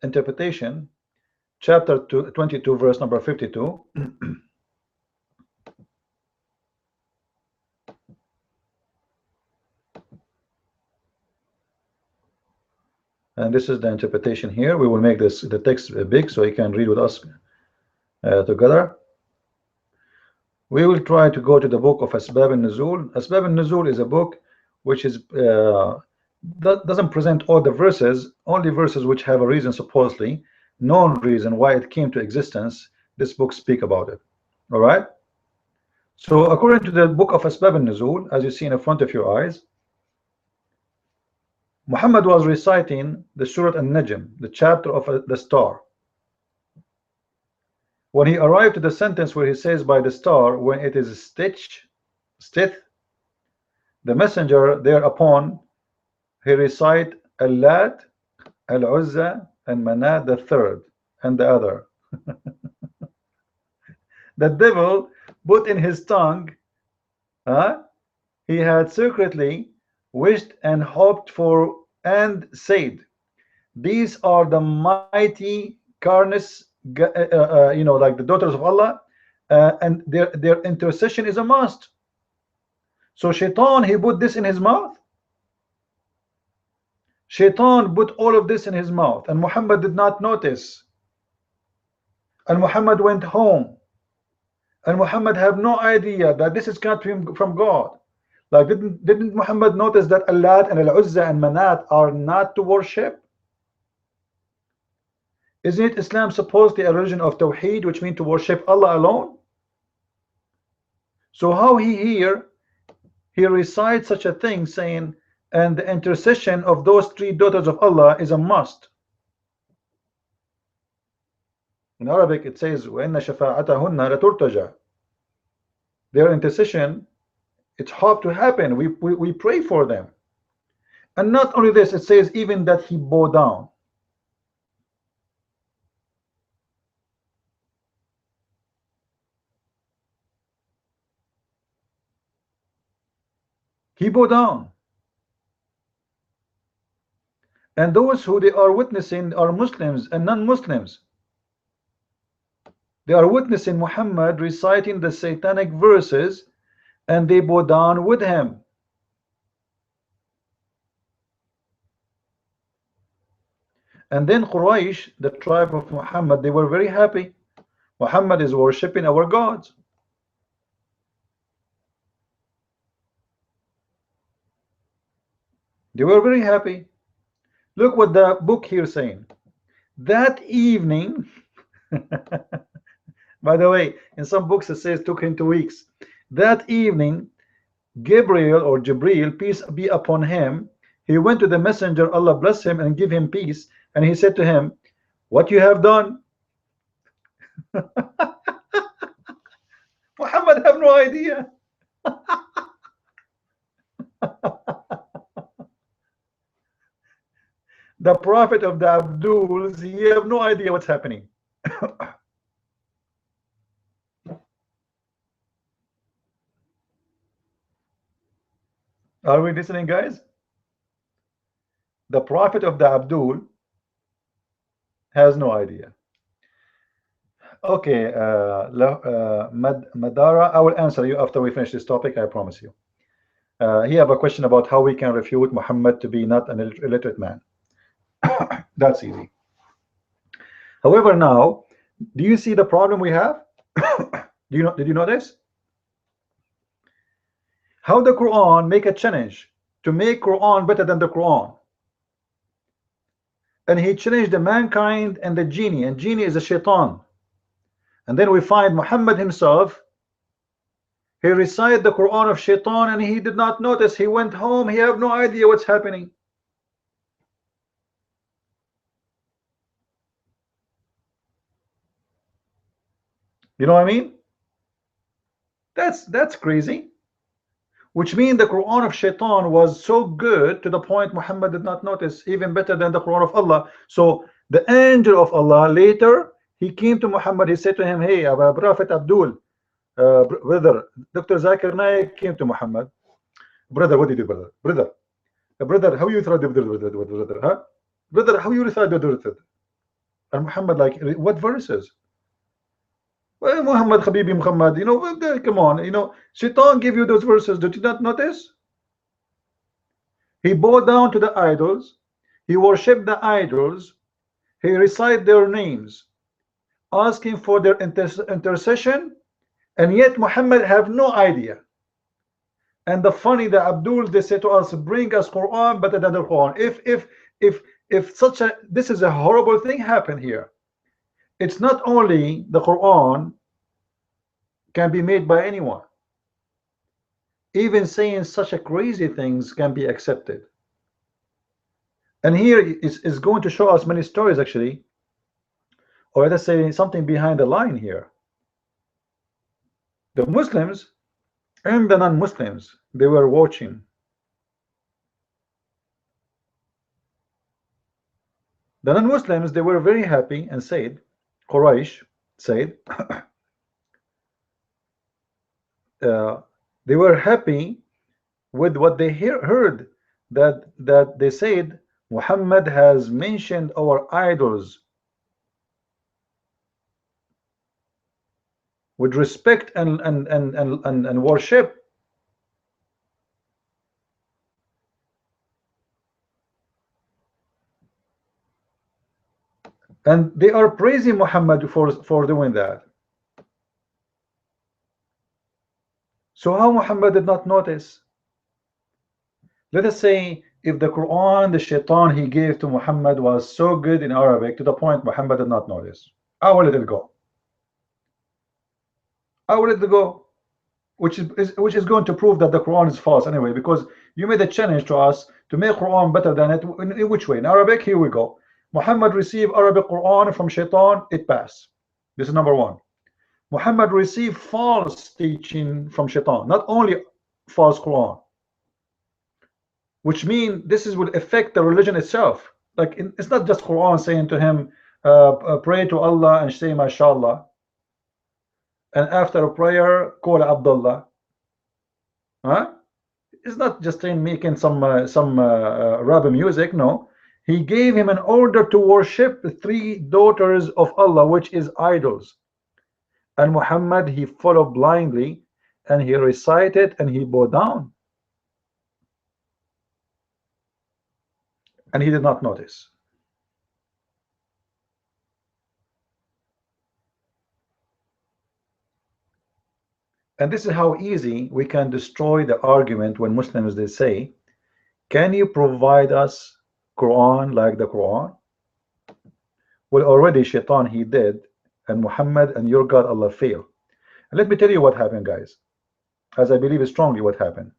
interpretation, chapter 22, verse number 52. And this is the interpretation here. We will make the text big so you can read with us together. We will try to go to the book of Asbab al-Nuzul. Asbab al-Nuzul is a book which is that doesn't present all the verses, only verses which have a reason, supposedly known reason why it came to existence. This book speak about it. All right. So according to the book of Asbab al-Nuzul, as you see in the front of your eyes, Muhammad was reciting the Surah An-Najm, the chapter of the star. When he arrived to the sentence where he says by the star, when it is stith, the messenger thereupon he recite Al-Lat, Al-Uzza, and Manat the third, and the other. The devil put in his tongue, he had secretly wished and hoped for, and said, these are the mighty Karnas, like the daughters of Allah, and their intercession is a must. So Shaitan, he put this in his mouth. Shaitan put all of this in his mouth, and Muhammad did not notice. And Muhammad went home, and Muhammad had no idea that this is coming from God. Like, didn't Muhammad notice that Allah and Al-Uzza and Manat are not to worship? Isn't it Islam supposedly a religion of Tawheed, which means to worship Allah alone? So how he recites such a thing, saying, and the intercession of those three daughters of Allah is a must. In Arabic it says, وَإِنَّ شَفَاعَتَهُنَّ لَتُرْتَجَى. Their intercession, it's hoped to happen. We pray for them. And not only this, it says even that he bowed down. He bowed down. And those who they are witnessing are Muslims and non-Muslims. They are witnessing Muhammad reciting the satanic verses, and they bow down with him. And then Quraysh, the tribe of Muhammad, they were very happy. Muhammad is worshipping our gods. They were very happy. Look what the book here is saying. That evening, by the way, in some books it says took him 2 weeks. That evening, Gabriel or Jibril, peace be upon him, he went to the messenger, Allah bless him and give him peace, and he said to him, what you have done? Muhammad have no idea. The prophet of the Abduls, he have no idea what's happening. Are we listening, guys? The prophet of the Abdul has no idea. Okay, Madara, I will answer you after we finish this topic, I promise you. He have a question about how we can refute Muhammad to be not an illiterate man. That's easy. However, now, do you see the problem we have? Did you notice how the Quran make a challenge to make Quran better than the Quran? And he challenged the mankind and the genie, and genie is a shaitan. And then we find Muhammad himself, he recited the Quran of shaitan and he did not notice. He went home, he have no idea what's happening. You know what I mean? That's crazy. Which means the Quran of shaitan was so good to the point Muhammad did not notice, even better than the Quran of Allah. So the angel of Allah later, he came to Muhammad, he said to him, hey, Prophet Abdul, brother, Dr. Zakir Naik came to Muhammad. Brother, what did you do, brother? Brother, how you throw the brother, huh? Brother, how you recite the brother? And Muhammad, like, what verses? Well, Muhammad, Habibi Muhammad, you know, come on, you know, Shaitan gave you those verses. Did you not notice? He bowed down to the idols, he worshipped the idols, he recited their names, asking for their intercession, and yet Muhammad have no idea. And the funny, the Abdul, they say to us, bring us Quran better than the Quran. If such a, this is a horrible thing happen here. It's not only the Quran can be made by anyone. Even saying such a crazy things can be accepted. And here is going to show us many stories actually, or let's say something behind the line here. The Muslims and the non-Muslims, they were watching. The non-Muslims, they were very happy and said, Quraysh said, they were happy with what they heard, that they said Muhammad has mentioned our idols with respect and worship. And they are praising Muhammad for doing that. So how Muhammad did not notice? Let us say if the Quran, the shaitan he gave to Muhammad was so good in Arabic to the point Muhammad did not notice. I will let it go. I will let it go. Which is going to prove that the Quran is false anyway, because you made a challenge to us to make Quran better than it. In which way? In Arabic, here we go. Muhammad received Arabic Quran from shaitan, it passed. This is number one. Muhammad received false teaching from shaitan, not only false Quran, which means this will affect the religion itself. Like it's not just Quran saying to him, pray to Allah and say mashallah, and after a prayer call Abdullah. Huh? It's not just saying making some rap music. No, he gave him an order to worship the 3 daughters of Allah, which is idols. And Muhammad, he followed blindly, and he recited and he bowed down, and he did not notice. And this is how easy we can destroy the argument when Muslims they say, can you provide us Quran like the Quran? Well, already Shaitan he did, and Muhammad and your God Allah failed. And let me tell you what happened, guys, as I believe strongly what happened.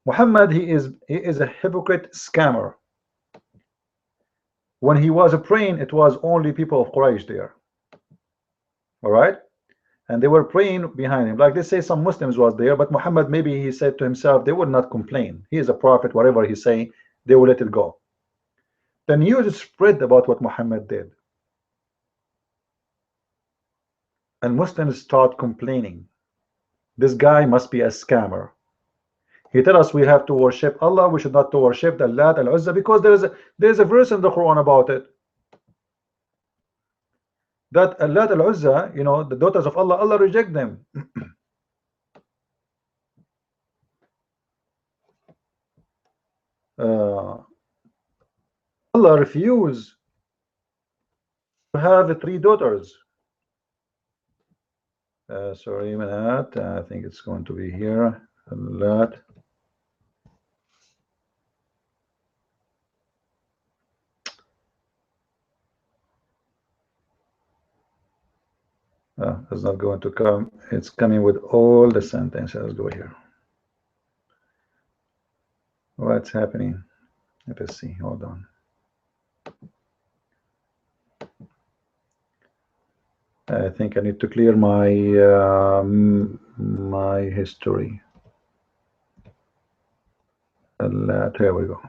Muhammad he is a hypocrite scammer. When he was praying, it was only people of Quraysh there. All right, and they were praying behind him. Like they say some Muslims was there, but Muhammad maybe he said to himself, they would not complain. He is a prophet, whatever he say, they will let it go. The news spread about what Muhammad did. And Muslims start complaining. This guy must be a scammer. He tell us we have to worship Allah, we should not to worship the Lat al-Uzza, because there is a verse in the Quran about it. That Lat al-Uzza, you know, the daughters of Allah, Allah reject them. Allah refused to have 3 daughters. Sorry a minute, I think it's going to be here. Lat. It's not going to come. It's coming with all the sentences. Let's go here. What's happening? Let us see. Hold on. I think I need to clear my my history. Here we go.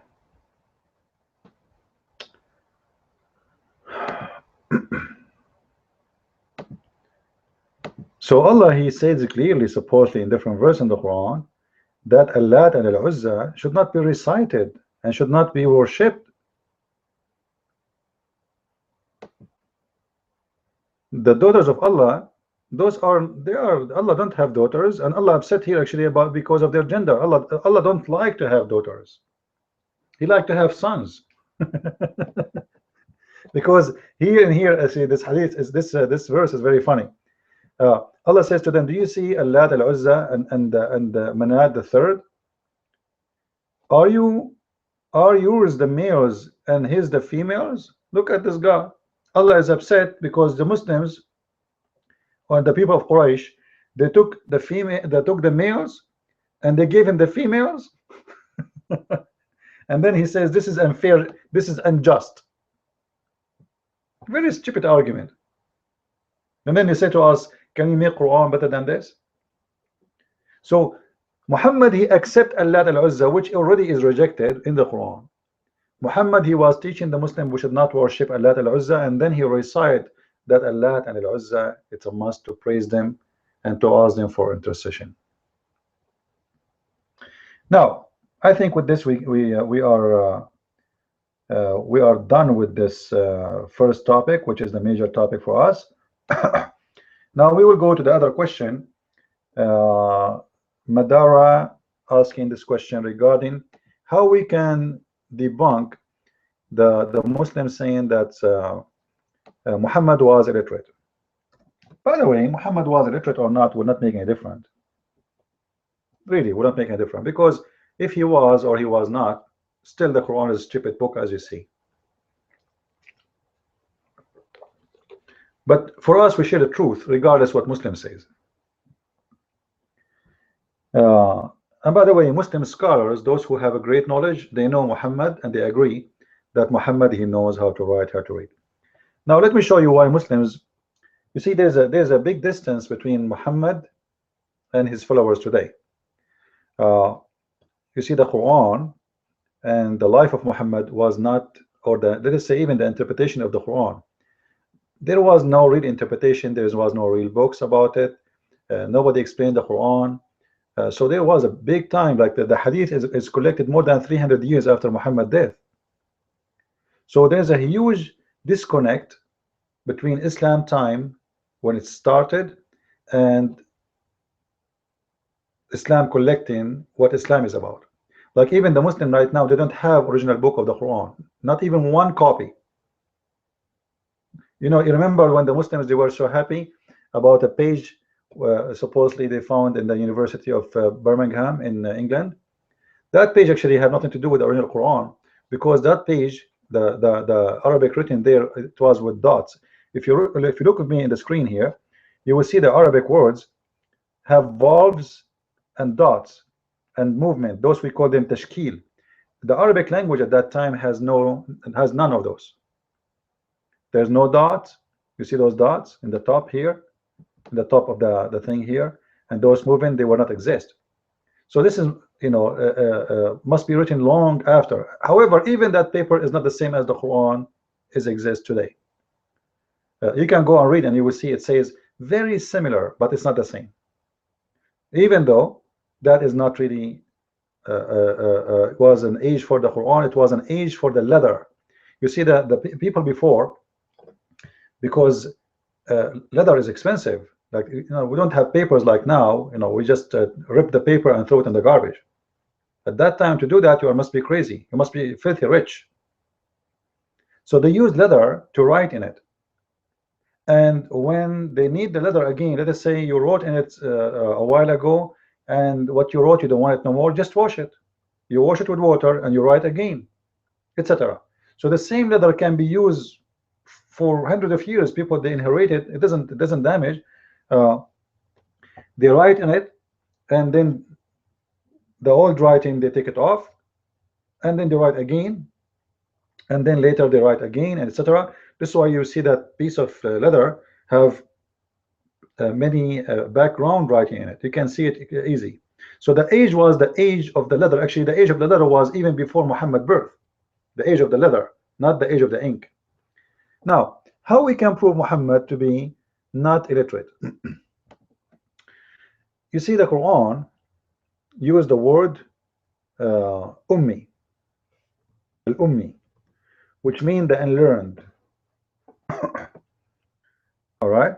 So Allah he says clearly, supposedly in different verses in the Quran, that Allah and Al-Uzza should not be recited and should not be worshipped. The daughters of Allah, Allah don't have daughters, and Allah upset here actually about because of their gender. Allah don't like to have daughters. He like to have sons. Because here and here, see this hadith is this verse is very funny. Allah says to them, do you see Allah al-Uzza and Manat the third? Are yours the males and his the females? Look at this guy. Allah is upset because the Muslims or the people of Quraysh, they took the males and they gave him the females. And then he says this is unfair, this is unjust. Very stupid argument. And then he said to us, can you make Quran better than this? So Muhammad he accept Allah al-Uzza, which already is rejected in the Quran. Muhammad he was teaching the Muslim we should not worship Allah al-Uzza, and then he recite that Allah and al-Uzza, it's a must to praise them and to ask them for intercession. Now I think with this we are done with this first topic, which is the major topic for us. Now we will go to the other question. Madara asking this question regarding how we can debunk the Muslims saying that Muhammad was illiterate. By the way, Muhammad was illiterate or not would not make any difference. Really would not make any difference, because if he was or he was not, still the Quran is a stupid book, as you see. But for us, we share the truth regardless what Muslim says. And by the way, Muslim scholars, those who have a great knowledge, they know Muhammad and they agree that Muhammad he knows how to write, how to read. Now let me show you why Muslims, you see there's a big distance between Muhammad and his followers today. You see the Quran and the life of Muhammad was not, or let us say even the interpretation of the Quran, there was no real interpretation, there was no real books about it, nobody explained the Quran. So there was a big time, like the hadith is collected more than 300 years after Muhammad's death. So there's a huge disconnect between Islam time when it started and Islam collecting what Islam is about. Like even the Muslim right now, they don't have original book of the Quran, not even one copy. You know, you remember when the Muslims, they were so happy about a page supposedly they found in the University of Birmingham in England. That page actually had nothing to do with the original Quran, because that page, the Arabic written there, it was with dots. If you look at me in the screen here, you will see the Arabic words have valves and dots and movement. Those we call them tashkil. The Arabic language at that time has none of those. There's no dots. You see those dots in the top here, in the top of the thing here, and those movement, they will not exist. So this is, you know, must be written long after. However, even that paper is not the same as the Quran exists today. You can go and read and you will see it says very similar, but it's not the same. Even though that is not really it was an age for the Quran, it was an age for the leather. You see that the people before, because leather is expensive, like, you know, we don't have papers like now, you know, we just rip the paper and throw it in the garbage. At that time, to do that, you must be crazy, you must be filthy rich. So they used leather to write in it, and when they need the leather again, let us say you wrote in it a while ago, and what you wrote, you don't want it no more, just wash it. You wash it with water and you write again, etc. So the same leather can be used for hundreds of years. People, they inherit it, it doesn't damage. They write in it, and then the old writing, they take it off, and then they write again, and then later they write again, etc. This is why you see that piece of leather have many background writing in it. You can see it easy. So the age was the age of the leather. Actually, the age of the leather was even before Muhammad's birth. The age of the leather, not the age of the ink. Now, how we can prove Muhammad to be not illiterate? You see, the Quran used the word ummi, al-ummi, which means the unlearned. All right.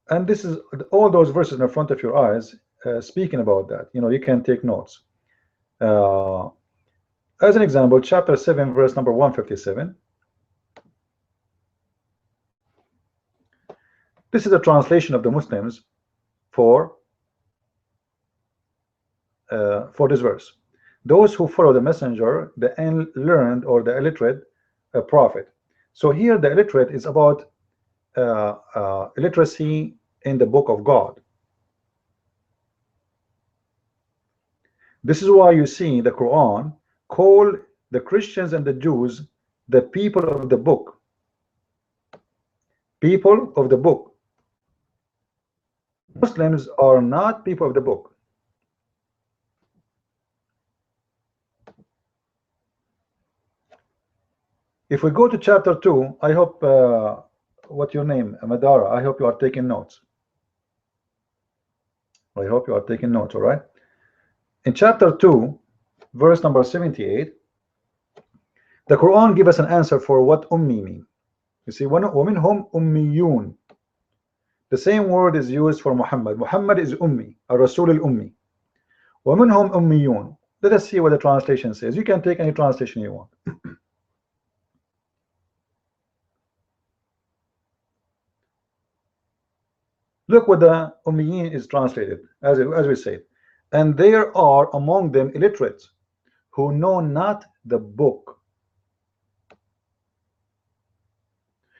And this is all those verses in front of your eyes speaking about that. You know, you can take notes. As an example, chapter 7, verse number 157. This is a translation of the Muslims for this verse. Those who follow the messenger, the unlearned or the illiterate prophet. So here the illiterate is about illiteracy in the book of God. This is why you see the Quran call the Christians and the Jews the people of the book. People of the book. Muslims are not people of the book. If we go to chapter 2, I hope what's your name, Madara? I hope you are taking notes. I hope you are taking notes, all right? In chapter 2, verse number 78, the Quran gives us an answer for what ummi mean. You see, وَمِنْهُمْ أُمِّيُّونَ. The same word is used for Muhammad. Muhammad is ummi, a Rasul al-ummi. وَمِنْهُمْ أُمِّيُّونَ. Let us see what the translation says. You can take any translation you want. Look what the ummiyin is translated, as we say. And there are among them illiterates who know not the book.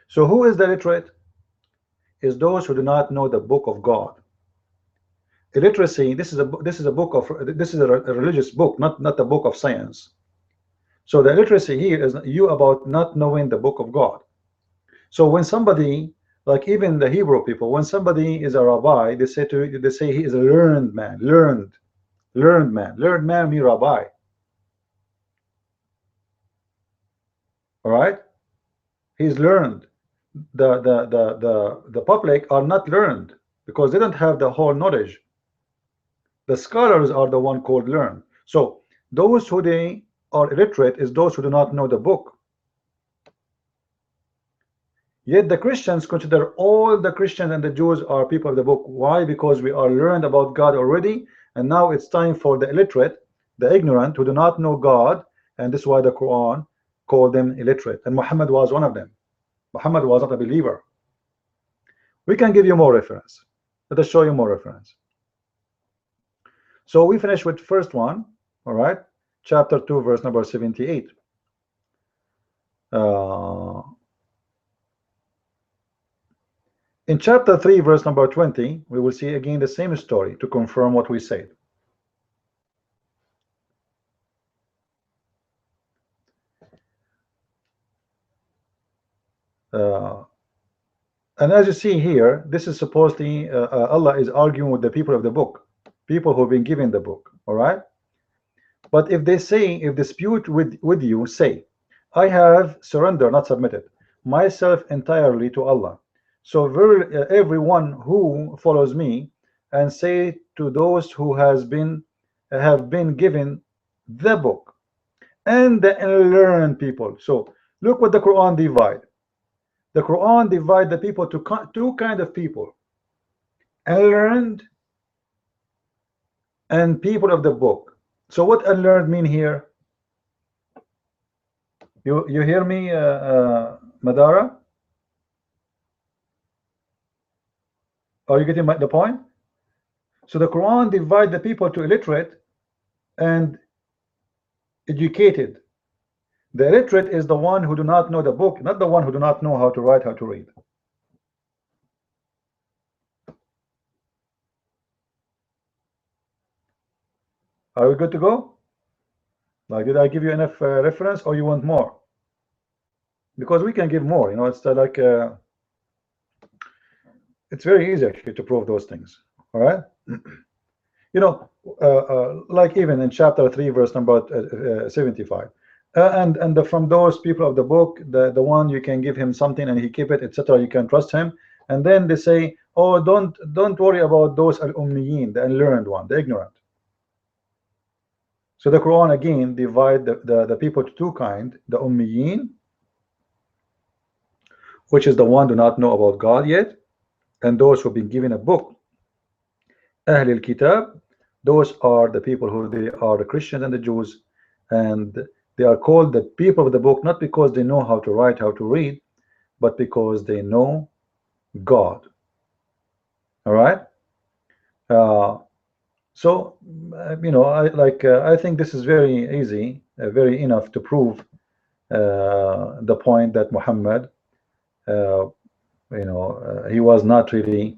So who is the illiterate? Is those who do not know the book of God. Illiteracy, this is a religious book, not a book of science. So the illiteracy here is you about not knowing the book of God. So when somebody, like even the Hebrew people, when somebody is a rabbi, they say he is a learned man. Learned man means rabbi. All right, he's learned. The public are not learned because they don't have the whole knowledge. The scholars are the one called learned. So those who they are illiterate is those who do not know the book. Yet the Christians consider all the Christians and the Jews are people of the book. Why? Because we are learned about God already, and now it's time for the illiterate, the ignorant, who do not know God, and this is why the Quran called them illiterate. And Muhammad was one of them. Muhammad was not a believer. We can give you more reference. Let us show you more reference. So we finish with first one, all right, chapter 2 verse number 78. In chapter 3 verse number 20, we will see again the same story to confirm what we said. And as you see here, this is supposedly Allah is arguing with the people of the book, people who've been given the book, all right. But if they say, if dispute with you, say, I have surrendered, not submitted, myself entirely to Allah. So everyone who follows me, and say to those who have been given the book and the unlearned people. So look what the Quran divide. The Quran divide the people to two kind of people: unlearned and people of the book. So what unlearned mean here? You hear me, Madara? Are you getting the point? So the Quran divide the people to illiterate and educated. The illiterate is the one who do not know the book, not the one who do not know how to write, how to read. Are we good to go? Like, did I give you enough reference, or you want more? Because we can give more, you know. It's like it's very easy actually to prove those things. All right. You know, like even in chapter 3 verse number 75, and from those people of the book, the one you can give him something and he keep it, etc., you can trust him. And then they say, oh, don't worry about those al-ummiyin, the unlearned one, the ignorant. So the Quran again divide the people to two kind: the ummiyin, which is the one do not know about God yet, and those who've been given a book, Ahl al-Kitab. Those are the people who they are the Christians and the Jews, and they are called the people of the book not because they know how to write, how to read, but because they know God. All right. So you know, I think this is very easy, very enough to prove the point that Muhammad, you know, he was not really.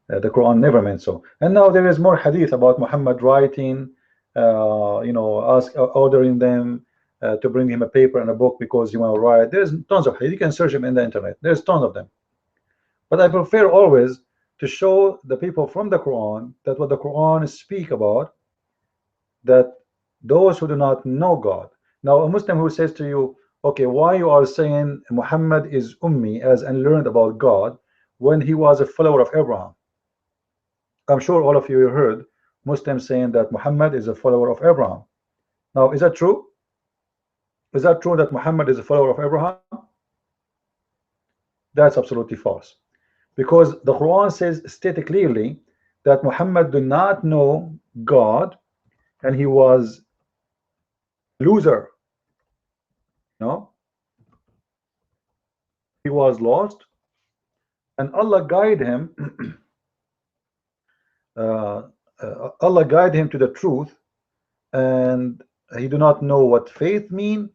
The Quran never meant so. And now there is more hadith about Muhammad writing, you know, ordering them to bring him a paper and a book because you want to write. There's tons of hadith. You can search them in the internet. There's tons of them. But I prefer always to show the people from the Quran that what the Quran speak about, that those who do not know God. Now a Muslim who says to you, okay, why you are saying Muhammad is ummi, as unlearned about God, when he was a follower of Abraham? I'm sure all of you heard Muslims saying that Muhammad is a follower of Abraham. Now, is that true? Is that true that Muhammad is a follower of Abraham? That's absolutely false. Because the Quran says, stated clearly, that Muhammad did not know God and he was a loser. No? He was lost, and Allah guided him. Allah guided him to the truth, and he do not know what faith mean.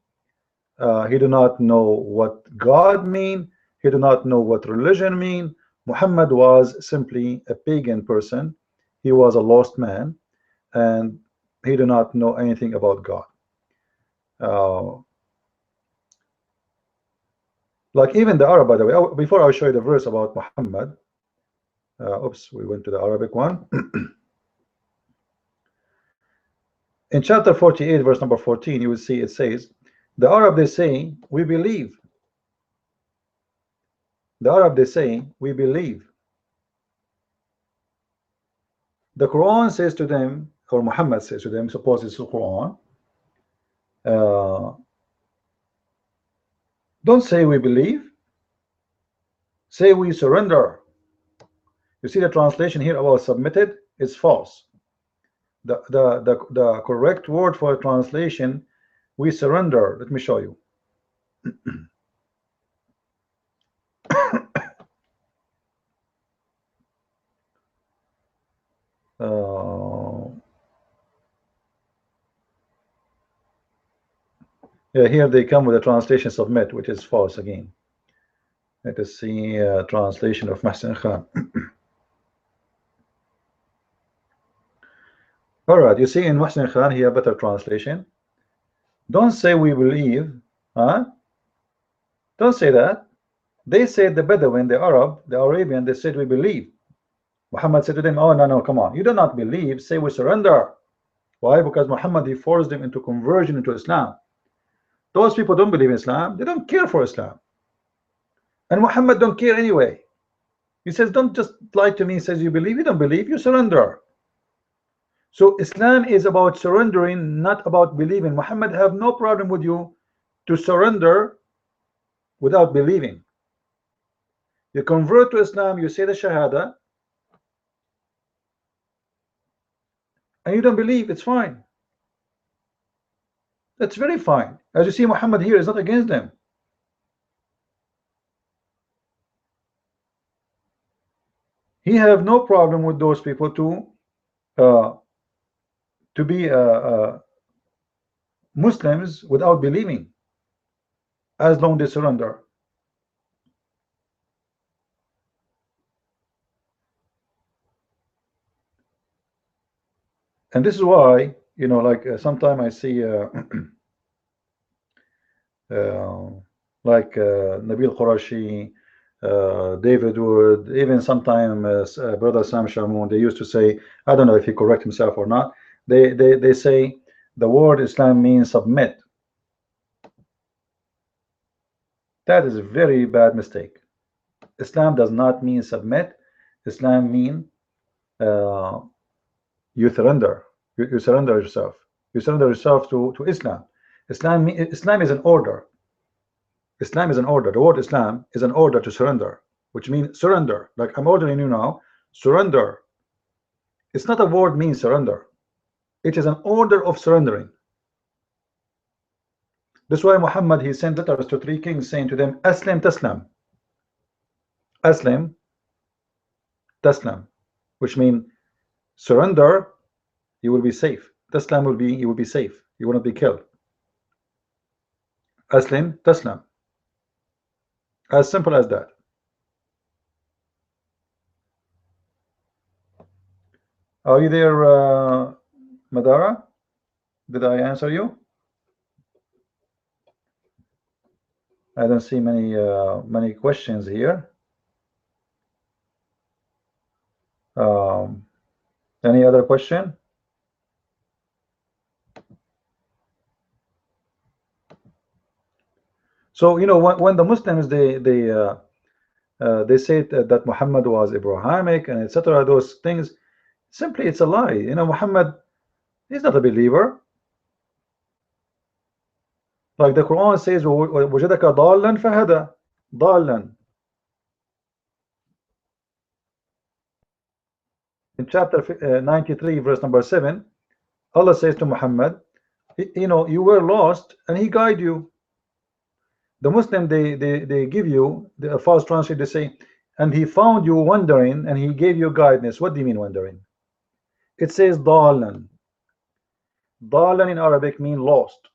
He do not know what God mean. He do not know what religion mean. Muhammad was simply a pagan person. He was a lost man, and he do not know anything about God. Like even the Arab, by the way, before I show you the verse about Muhammad, oops, we went to the Arabic one. In chapter 48 verse number 14, you will see it says, the Arab, they say, we believe. The Arab, they say, we believe. The Quran says to them, or Muhammad says to them, suppose it's the Quran, don't say we believe, say we surrender. You see the translation here about submitted is false. The correct word for translation, we surrender. Let me show you. Yeah, here they come with a translation submit, which is false again. Let us see translation of Mahsen Khan. All right, you see in Mahsen Khan here better translation. Don't say we believe, huh? Don't say that. They said the Bedouin, the Arab, the Arabian, they said we believe. Muhammad said to them, oh, no, no, come on. You do not believe, say we surrender. Why? Because Muhammad, he forced them into conversion into Islam. Those people don't believe in Islam. They don't care for Islam. And Muhammad don't care anyway. He says, don't just lie to me. He says, you believe, you don't believe, you surrender. So Islam is about surrendering, not about believing. Muhammad have no problem with you to surrender without believing. You convert to Islam, you say the Shahada, and you don't believe, it's fine. That's very fine. As you see, Muhammad here is not against them. He have no problem with those people to be Muslims without believing, as long as they surrender. And this is why, you know, like sometimes I see like Nabil Qurashi, David Wood, even sometimes brother Sam Shamoun, they used to say, I don't know if he correct himself or not, they say the word Islam means submit. That is a very bad mistake. Islam does not mean submit. Islam mean you surrender. You surrender yourself. You surrender yourself to Islam. Islam is an order. Islam is an order. The word Islam is an order to surrender, which means surrender. Like I'm ordering you now, surrender. It's not a word means surrender. It is an order of surrendering. That's why Muhammad, he sent letters to 3 kings saying to them, Aslim Taslam. Aslim Taslam, which means surrender, you will be safe. Taslam will be, you will be safe. You will not be killed. Aslim Taslam. As simple as that. Are you there, Madara? Did I answer you? I don't see many questions here. Any other question? So you know when the Muslims they say that Muhammad was Abrahamic and etc. Those things, simply it's a lie. You know, Muhammad is not a believer. Like the Quran says, وَوَجَدَكَ ضَالًّا فَهَدَى. ضَالًّا. In chapter 93, verse number 7, Allah says to Muhammad, you know, you were lost and he guided you. The Muslim, they give you the false translation. They say, and he found you wandering and he gave you guidance. What do you mean wandering? It says ضَالًّا. ضَالًّا in Arabic mean lost.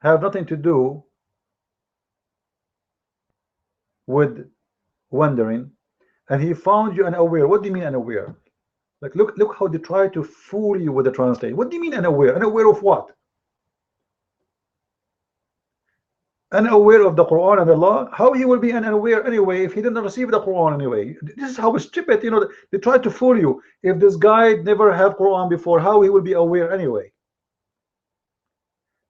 Have nothing to do with wandering. And he found you unaware. What do you mean unaware? Like look how they try to fool you with the translation. What do you mean unaware? Unaware of what? Unaware of the Quran and Allah? How he will be unaware anyway if he didn't receive the Quran anyway? This is how stupid, you know, they try to fool you. If this guy never have Quran before, how he will be aware anyway?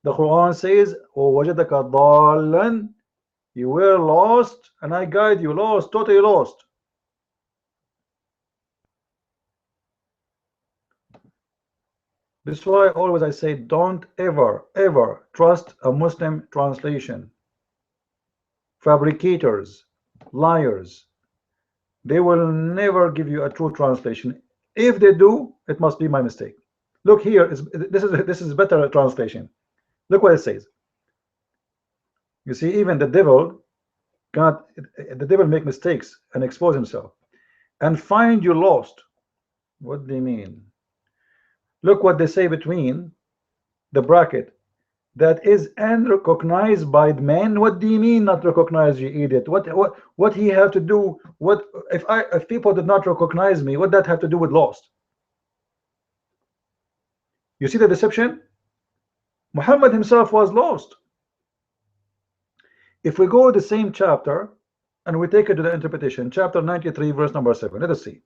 The Quran says, وَوَجَدَكَ ضَالًّا, you were lost and I guide you. Lost, totally lost. This is why always I say, don't ever trust a Muslim translation. Fabricators, liars, they will never give you a true translation. If they do, it must be my mistake. Look here, this is better translation. Look what it says. You see, even the devil make mistakes and expose himself and find you lost. What do you mean? Look what they say between the bracket. That is unrecognized by men. What do you mean not recognized, you idiot? What he have to do? What if people did not recognize me? What that have to do with lost? You see the deception? Muhammad himself was lost. If we go to the same chapter and we take it to the interpretation, chapter 93, verse number 7. Let us see.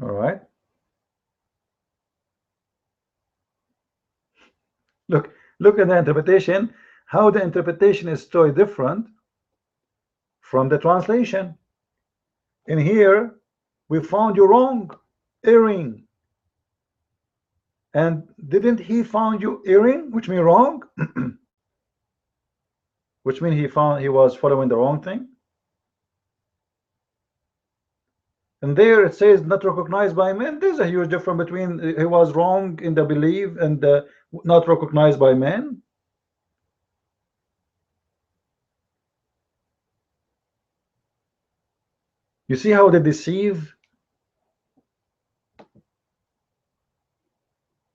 All right. Look at the interpretation. How the interpretation is so different from the translation. In here, we found you wrong, erring. And didn't he found you erring, which means wrong? Which means he was following the wrong thing. And there it says not recognized by men. There's a huge difference between he was wrong in the belief and not recognized by men. You see how they deceive?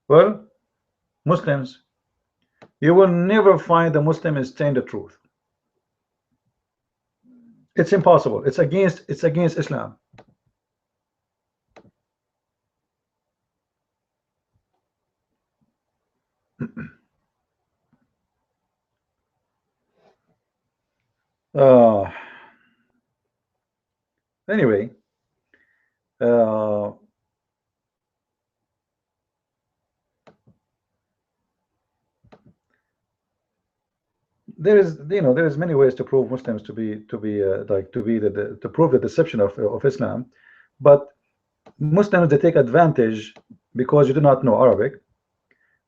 Well, Muslims, you will never find a Muslim is saying the truth. It's impossible. It's against Islam. Anyway, there is many ways to prove Muslims to prove the deception of Islam, but Muslims, they take advantage because you do not know Arabic,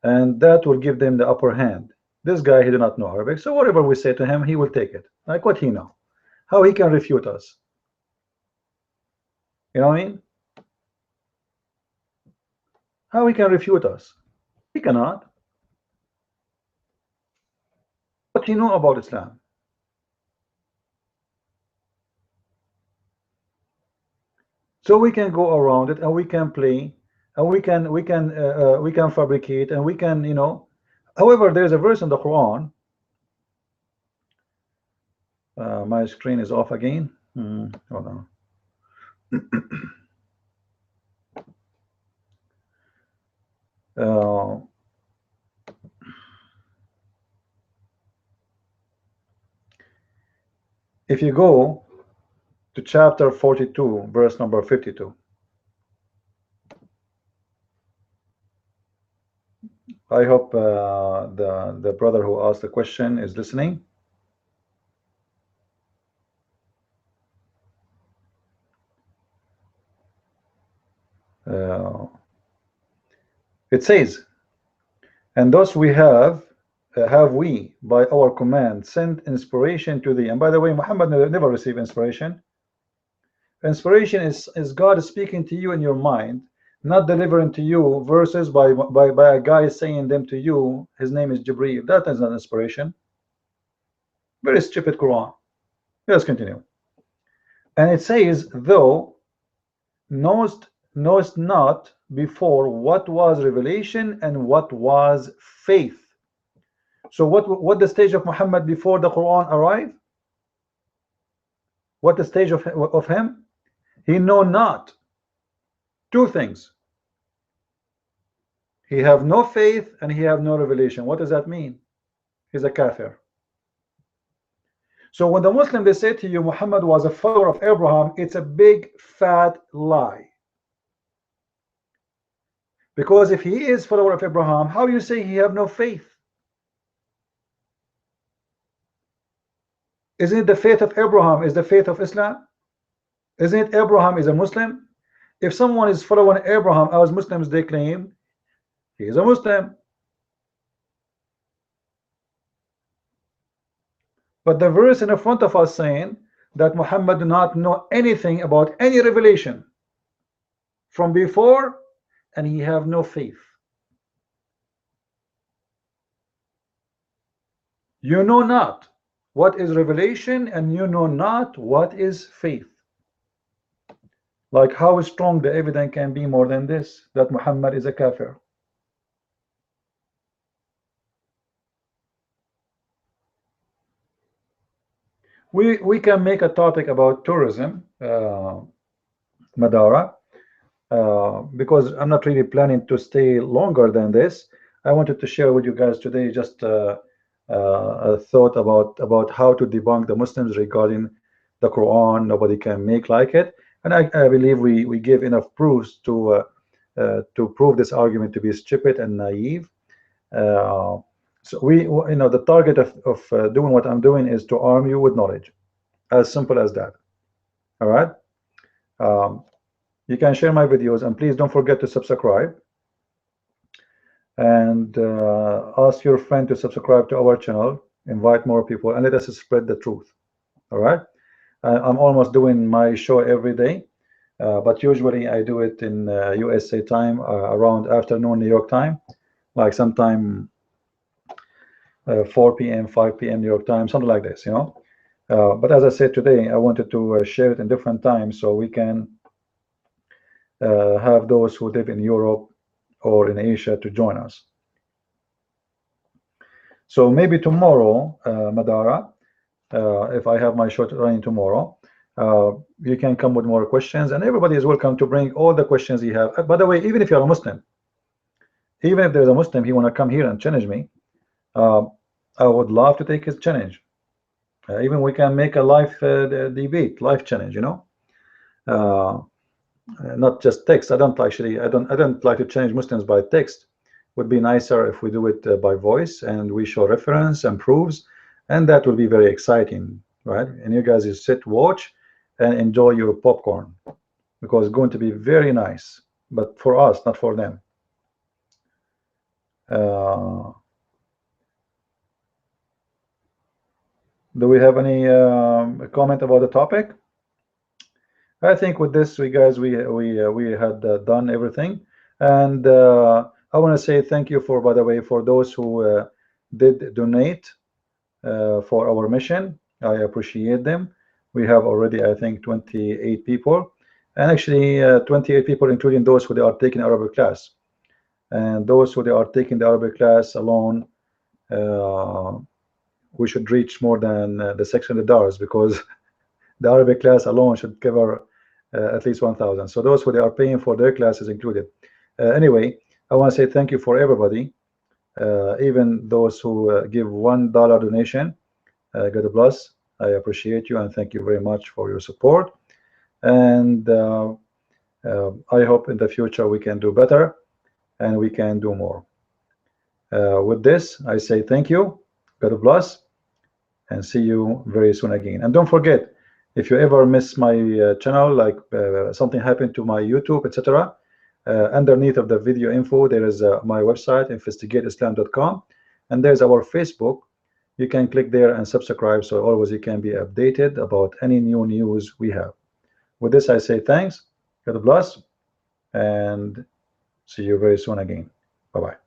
and that will give them the upper hand. This guy, he do not know Arabic, so whatever we say to him, he will take it. Like what he know, how he can refute us. You know what I mean? How he can refute us? He cannot. What he know about Islam? So we can go around it, and we can play, and we can fabricate, and we can, you know. However, there is a verse in the Quran. My screen is off again. Hold on. If you go to chapter 42, verse number 52. I hope the brother who asked the question is listening. It says, and thus we have we by our command sent inspiration to thee. And by the way, Muhammad never received inspiration. Inspiration is God speaking to you in your mind, not delivering to you verses by a guy saying them to you. His name is Jibreel. That is not inspiration. Very stupid Quran. Let's continue. And it says, though knowest not before what was revelation and what was faith. So what the stage of Muhammad before the Quran arrived? What the stage of him? He know not two things. He have no faith and he have no revelation. What does that mean? He's a kafir. So when the Muslim, they say to you Muhammad was a follower of Abraham, it's a big fat lie. Because if he is follower of Abraham, how you say he have no faith? Isn't it the faith of Abraham is the faith of Islam? Isn't it Abraham is a Muslim? If someone is following Abraham, as Muslims they claim, he is a Muslim. But the verse in front of us saying, that Muhammad do not know anything about any revelation from before, and he have no faith. You know not what is revelation, and you know not what is faith. Like, how strong the evidence can be more than this, that Muhammad is a kafir? We can make a topic about tourism, Madara, because I'm not really planning to stay longer than this. I wanted to share with you guys today just a thought about how to debunk the Muslims regarding the Quran. Nobody can make like it, and I believe we give enough proofs to prove this argument to be stupid and naive. So the target of doing what I'm doing is to arm you with knowledge, as simple as that. All right. You can share my videos, and please don't forget to subscribe, and ask your friend to subscribe to our channel, invite more people, and let us spread the truth. All right. I'm almost doing my show every day, but usually I do it in USA time, around afternoon New York time, like sometime 4 p.m., 5 p.m. New York time, something like this, but as I said today, I wanted to share it in different times so we can have those who live in Europe or in Asia to join us. So maybe tomorrow, Madara, if I have my show running tomorrow, you can come with more questions, and everybody is welcome to bring all the questions you have. By the way, even if you're a Muslim, even if there's a Muslim, he want to come here and challenge me, I would love to take his challenge. Even we can make a live debate, live challenge, not just text. I don't like to challenge Muslims by text. Would be nicer if we do it by voice, and we show reference and proofs, and that will be very exciting, right? And you guys just sit, watch, and enjoy your popcorn, because it's going to be very nice, but for us, not for them. Do we have any comment about the topic? I think with this, we had done everything, and I want to say thank you by the way, for those who did donate for our mission. I appreciate them. We have already, I think, 28 people, and actually 28 people, including those who they are taking Arabic class, and those who they are taking the Arabic class alone. We should reach more than the $600, because the Arabic class alone should cover at least 1,000. So those who they are paying for their classes included. Anyway, I want to say thank you for everybody, even those who give $1 donation. God bless. I appreciate you, and thank you very much for your support. And I hope in the future we can do better, and we can do more. With this, I say thank you. God bless, and see you very soon again. And don't forget, if you ever miss my channel, like something happened to my YouTube, etc., underneath of the video info, there is my website, investigateislam.com, and there's our Facebook. You can click there and subscribe, so always you can be updated about any new news we have. With this, I say thanks, God bless, and see you very soon again. Bye-bye.